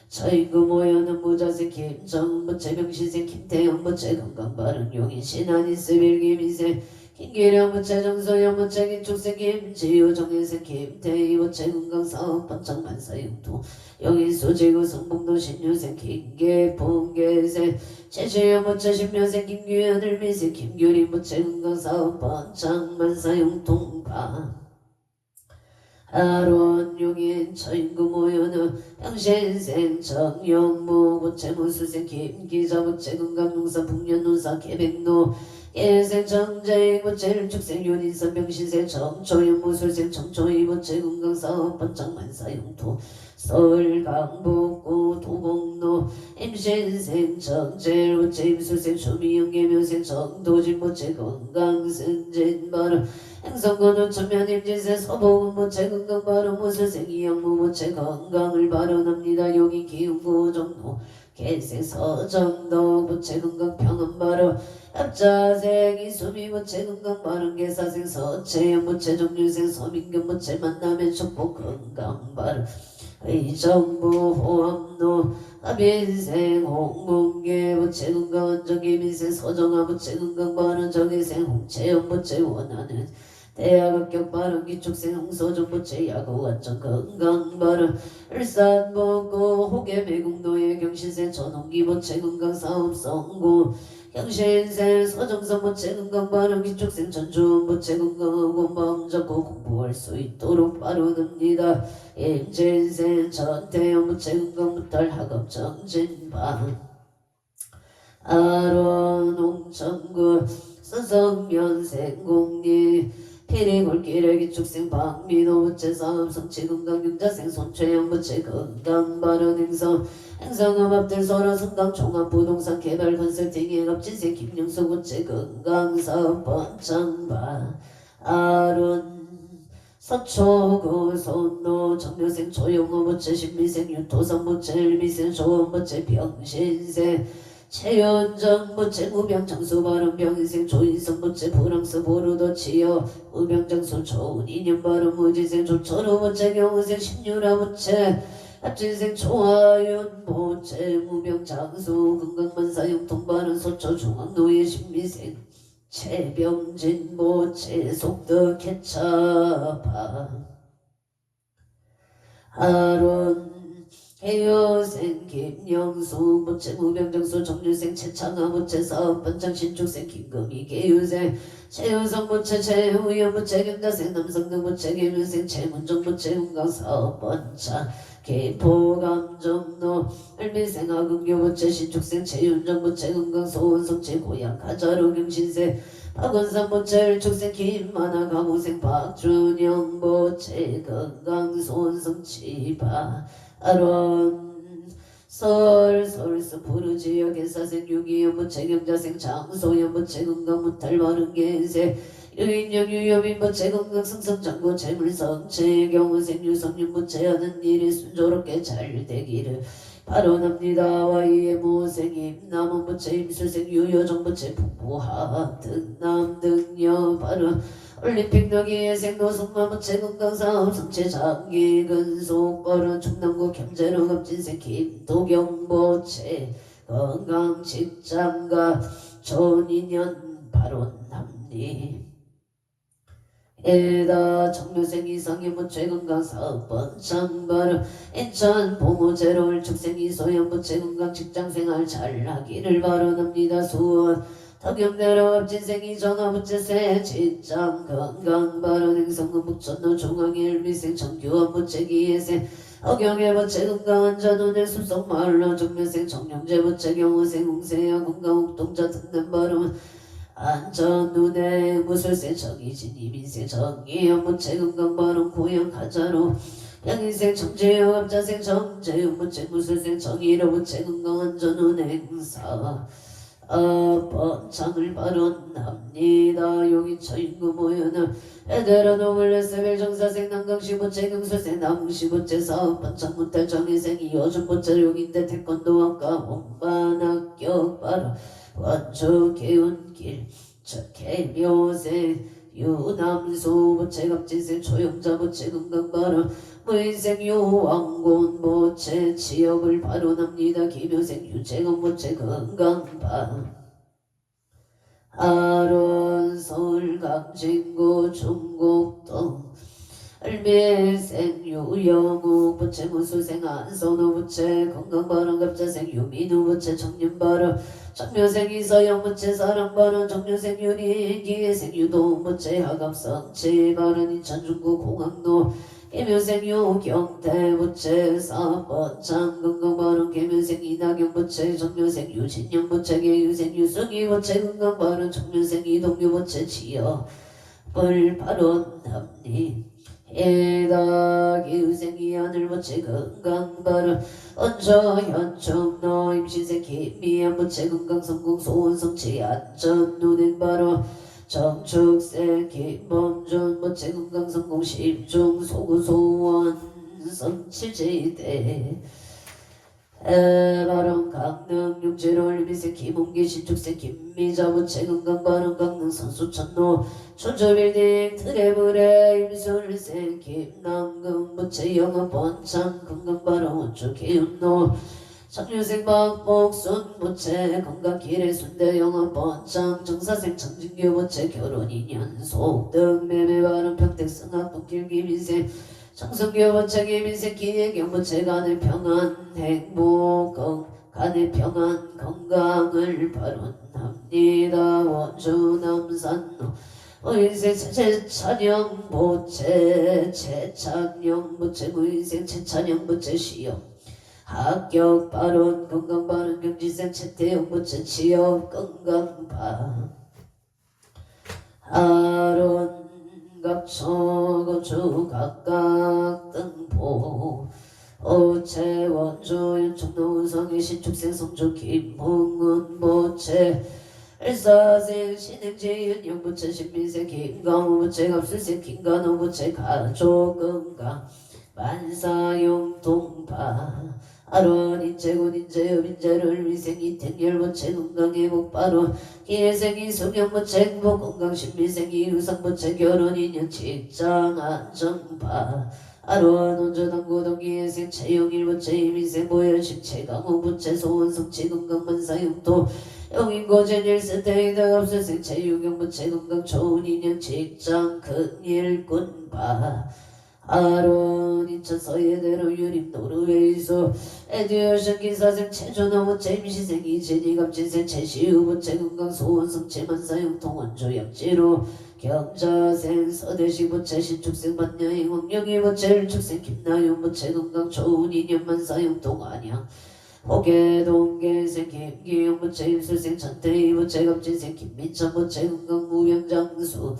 저인구 모여는 무자생 김정은 부채 병시생 김태영 부채 건강바른 용인 신한이스 빌기민생 김기령 부채 정소영 부채 김축생 김지우 정혜생 김태희 부채 건강사업 번창만사 용통 영인수 지구 성북도 신유생 김계풍 계생 최주영 부채 신묘생 김규현 을미생 김규린 부채 건강사업 번창만사 용통방 아론 용인 처인구 모여는 병신생 정영무 부채 무수생 김기자 부채 건강농사 북년농사 계백노 예생 정재익 부채 축생 윤인선 병신생 정초영 무술생 정초이 부채 건강사업 번창만사 용토 서울 강북구 도봉로 임신생 정재일 부채 임술생 초미영 계명생 정도진 부채 건강승진 바로 행성건우 천면 임진생 서보은 부채 건강바로 무술생 이영무 부채 건강을 발언합니다. 여기 기운구 정로 개생 서정도 부채 건강 평안바로 합자생 이수미 부채 건강 바른 계사생 서채영 부채 정유생 서민경 부채 만남의 축복 건강 바른 의정부 호암로 합인생 홍문계 부채 건강 안정기민생 서정아 부채 건강 바른 정혜생 홍채영 부채 원하는 대학 합격 바른 기축생 홍서정 부채 야구 안전 건강 바른 울산북구 호계매국노예 경신생 전홍기 부채 건강 사업 성공 경신생 서정선 부채 건강 바른 기축생 전주원 부채 건강하고 마음 잡고 공부할 수 있도록 바르답니다. 임진생 전태영 부채 건강 무탈 학업 정진반 아론 홍천구 서성면생 공리 피리골길의 기축생 박민호 부채 사업 성취 건강 경자생 손최영 부채 건강 바른 행성 행성음압들 소라 성강 종합 부동산 개발 컨설팅 행업진생 김영수 부채 건강 사업 번창바 아론 서초구 손노 정묘생 조영호 부채 신미생 유토선 부채 일미생 조원 부채 병신생 최연정 부채 우병장수 발음 병인생 조인성 부채 프랑스 보르도 치여 우병장수 좋은 인연 발음 무지생 조철우 부채 경은생 신유라 부채 합진생 조하윤 부채 무병장수 건강만사 영통 발음 소초 중앙노예 신미생 최병진 부채 속덕 개차파 아론 해여생 김영수 부채 무병장수 정유생 최창하 부채 사업 번창 신축생 김금희 계유생 최우성 부채 최우연 부채 경자생 남성등 부채 계명생 최문정 부채 건강 사업 번창 개포감정로 을미생 하근교 부채 신축생 최윤정 부채 건강 소원성 최고향 가자로 경신생 박원산 부채 을축생 김만화 가무생 박준영 부채 건강 소원성 치바 아론 서울서 부르지역의 사생 유기연 부채 경자생 장소연 부채 건강 무탈 바른 개세 유인영 유여민 부채 건강 승성장구 재물성 최경우생 유성윤 부채 하는 일이 순조롭게 잘 되기를 발언합니다. 와이의 모생 임남원 부채 임술생 유여정 부채 부부하 등남 등여 발언 올림픽 너기예생 노숙마무체 건강사업 성체 장기 근속 빠른 충남구 경제로 급진생 김도경보체 건강 직장가 좋은 인연 발언합니 에다 청묘생 이상의 무체 건강 사업번 장바르 인천 보모제로 일축생 이소영 무체 건강 직장생활 잘하기를 바라옵니다. 수원 덕영대로 업진생이 전화부채세 직장 건강 발언 행성군 북천로 중앙일미생 정규원 부채기예생 어경의 부채 건강한 전원의 숲속 마을로 정면생 정령제 부채 경호생 홍세야 건강옥동자 등등 발언 안전 눈에 무술세 정의진 이민생 정의연 부채 건강 발언 고향 가자로 양인생 정재영 업자생 정재영 부채 무술생 정의로 부채 건강한 전운행사 번창을 발언합니다. 용인처 인구 모여는 에데라 노블레스벨 정사생 남강시 부채 경술생 남시 부채 사업 번창 문탈 정의생이 요즘 부채 용인대 태권도학과 원반학교 발언 원주 개운길 척해묘생 유남수 부채 갑진생 초영자 부채 건강 발언 무인생 유왕곤 부채 취업을 발언합니다. 김효생 유재건 부채 건강반 아론 서울 강진구 중곡동 알미생 유영욱 부채 무수생 안선호 부채 건강발언 갑자생 유민우 부채 청년발언 정묘생 이서영 부채 사랑발언 정묘생 윤희 기회생 유동 부채 하갑성 치발언 인천중구 공항로 개묘생 유경태 부채 사번창 건강발언 개묘생 이나경 부채 정묘생 유진영 부채 개유생 유승희 부채 건강발언 정묘생 이동규 부채 지역을 발언합니 에다 개유생이 하늘 부채 건강발언 언저 현충로 임신생 김미연 부채 건강성공 소원성치 안전 눈행발언 정축생 김범준 부채 건강성공 십중 소구소원 성칠제대 발언 강릉 육지로 일미생 김홍기 신축생 김미자 부채 건강발언 강릉 선수천로 촌조빌딩 트래블의 임술생 김남금 부채 영업 번창 건강발언 원주 개윤로 정유생 박복순 부채 건강길의 순대 영업 번창 정사생 정진규 부채 결혼 인연 속등 매매발언 평택승학 동길 김인생 정성규 부채 김인생 기획영 부채 간의 평안 행복 간의 평안 건강을 발언합니다. 원주 남산로 무인생 최찬영 부채 최찬영 부채 무인생 최찬영 부채 시험 합격 발언 건강 발언 경지생 최태영 부채 취업 건강바 아론 각초 고추 각각 등포 오채 원주 연청로 우성의 신축생 성주 김홍은 부채 일사생 신행지은 영부채 신민생 김강호 부채 갑술생 김간호 부채 가족 건강 만사용 동파 아론 인재군 인재업 인재를 위생 이택열 부채 건강의 목바론 기회생 이수경 부채 행복 건강 신민생 이유상 부채 결혼 인연 직장 안정파 아론 온전한고 동기회생 채용일 부채 이민생 보혈식 최강호 부채 소원성치 건강 만사용도 영인고전 일세대이다 갑술생 체유경 부채 건강 좋은 인연 직장 큰일꾼바 아론 인천 서예대로 유림 노르웨이소 에듀어션 기사생 체조노 부채 임시생 이진이 갑진생 체시우 부채 건강 소원성체 만사용통 원조 약지로 경자생 서대시 부채 신축생 반야행 황영희 부채 일축생 김나윤 부채 건강 좋은 인연 만사용통 안양 호계동 계생 김기영 부채 임술생 전태희 부채 갑진생 김민찬 부채 건강 무병장수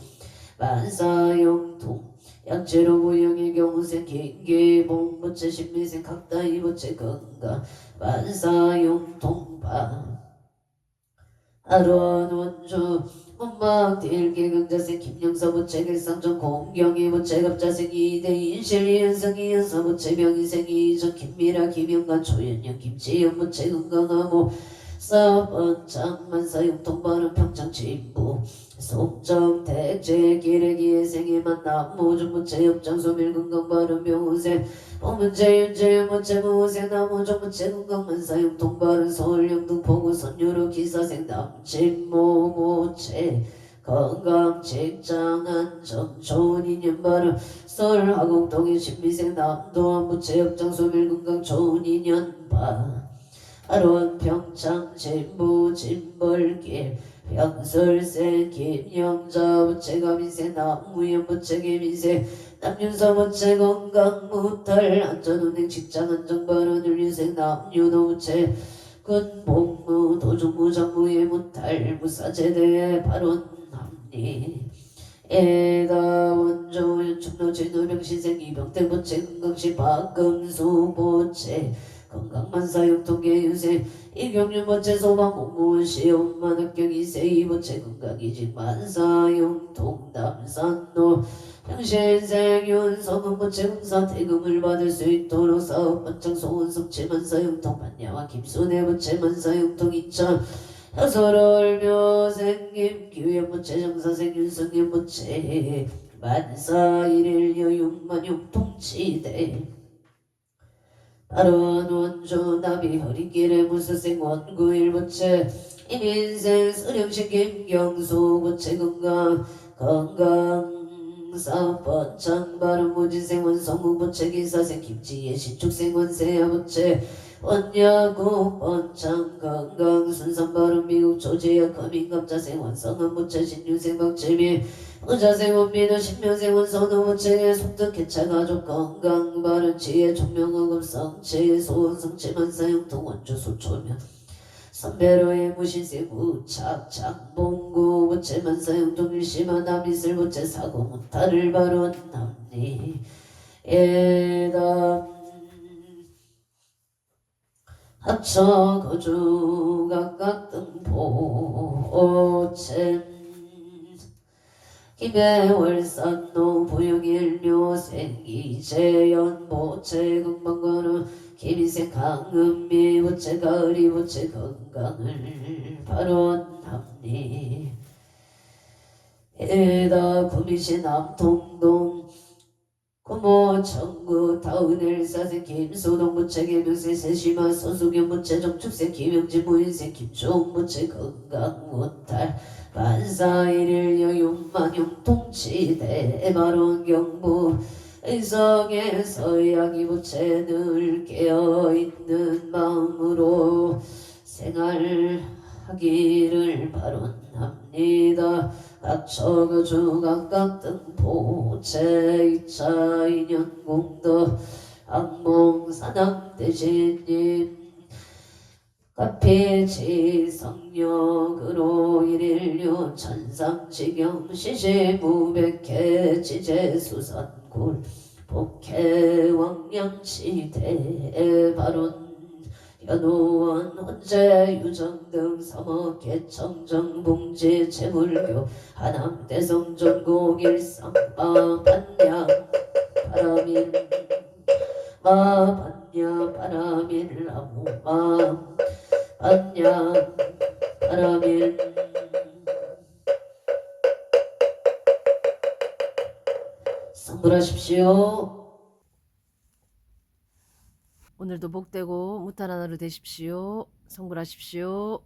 만사용통 양체로 무형의 경우생 김기봉 부채 신미생 각다이 부채 건강 만사용통파 아론 원주 문막딜 개경자생 김영서 부채 길상전 공경이 부채 갑자생 이대인 실리현성 이현서 부채 명희생 이전 김미라 김영관 초연영 김지영 부채 건강하모 사번창만사육통발은 평창진부 송정택제 기레기의 생애만 나무중무체협장소밀건강발은 명우세 범문제윤제유무체무우세 나무종무체건강만사육통발은 서울영등포구 선유로 기사생 남친모모체 건강 직장안정 좋은 인연발은 서울하곡동의 신미생 남도안무체협장소밀건강 좋은 인연발 아론 평창 진부 진벌길 병설세 김영자 부채가민세 남무연 부채기민세 남윤서 부채 건강 무탈 안전운행 직장 안정발언 윤리생 남유도 부채 군복무 도중무 장무예 무탈 무사제대 발언 합리 에다 원조 연축로 진우병시생 이병태 부채 건강시 박금수 부채 건강만사육통계 유세 이경윤보채 소방공무원 시험만 합격이세 이보채 건강이직 만사육통 남산로 평신생윤 서금보채 공사 대금을 받을 수 있도록 사업반장 소원석채 만사육통 반야와 김순애보채 만사육통 인천 서로울묘 생김 기회보채 정사생 윤성님보채 만사일일 여육만육통치대 아론 원조 나비 허리길에 무수생 원구일부채 이민생 수령식 김경수 부채 건강사번창 바른 무지생 원성우 부채 기사생 김지혜 신축생 원세야 부채 원야구 번창 건강 순산 바른 미국 조지야 거민갑자생 원성한 부채 신유생 박재미 의자생 원민우 신명생 원선우 부채의 속득개차 가족 건강 바른 지혜 총명어금 성체 소원성체 만사형통 원주 소초면 선배로의 무신생 무착 장봉구 부채 만사형통 일심한 남이슬 부채 사고 무탈을 바른 남리 예담 합쳐 거주 각각 등포 오챔 김해월산노 부영일묘생 이재연 보채 건강거는 김희생 강은미 부채 가을이 부채 건강을 발언합니 에다 구미시 남통동 고모 청구 다은엘사생 김소동 부채 개명생 세시마 서수경 부채 정축생 김영진 무인생 김종 부채 건강 무탈 반사일일 여육만용 통치대 바론 경부 의성에서 야기 부채 늘 깨어있는 마음으로 생활하기를 바론합니다. 각처거주 각각 등포 제2차 인연공덕 악몽사납대신님 카피지성력으로 일일류 천상지경 시시무백해 지제수선골 복해왕량시대 바론 연호원 혼재 유정등 서먹개청정 봉지 재물교 하남대성전곡 일상마 반야 바라밀 마 반야 바라밀 나무마 반야 바라밀 성불하십시오. 오늘도 복되고 무탈 하나로 되십시오. 성불하십시오.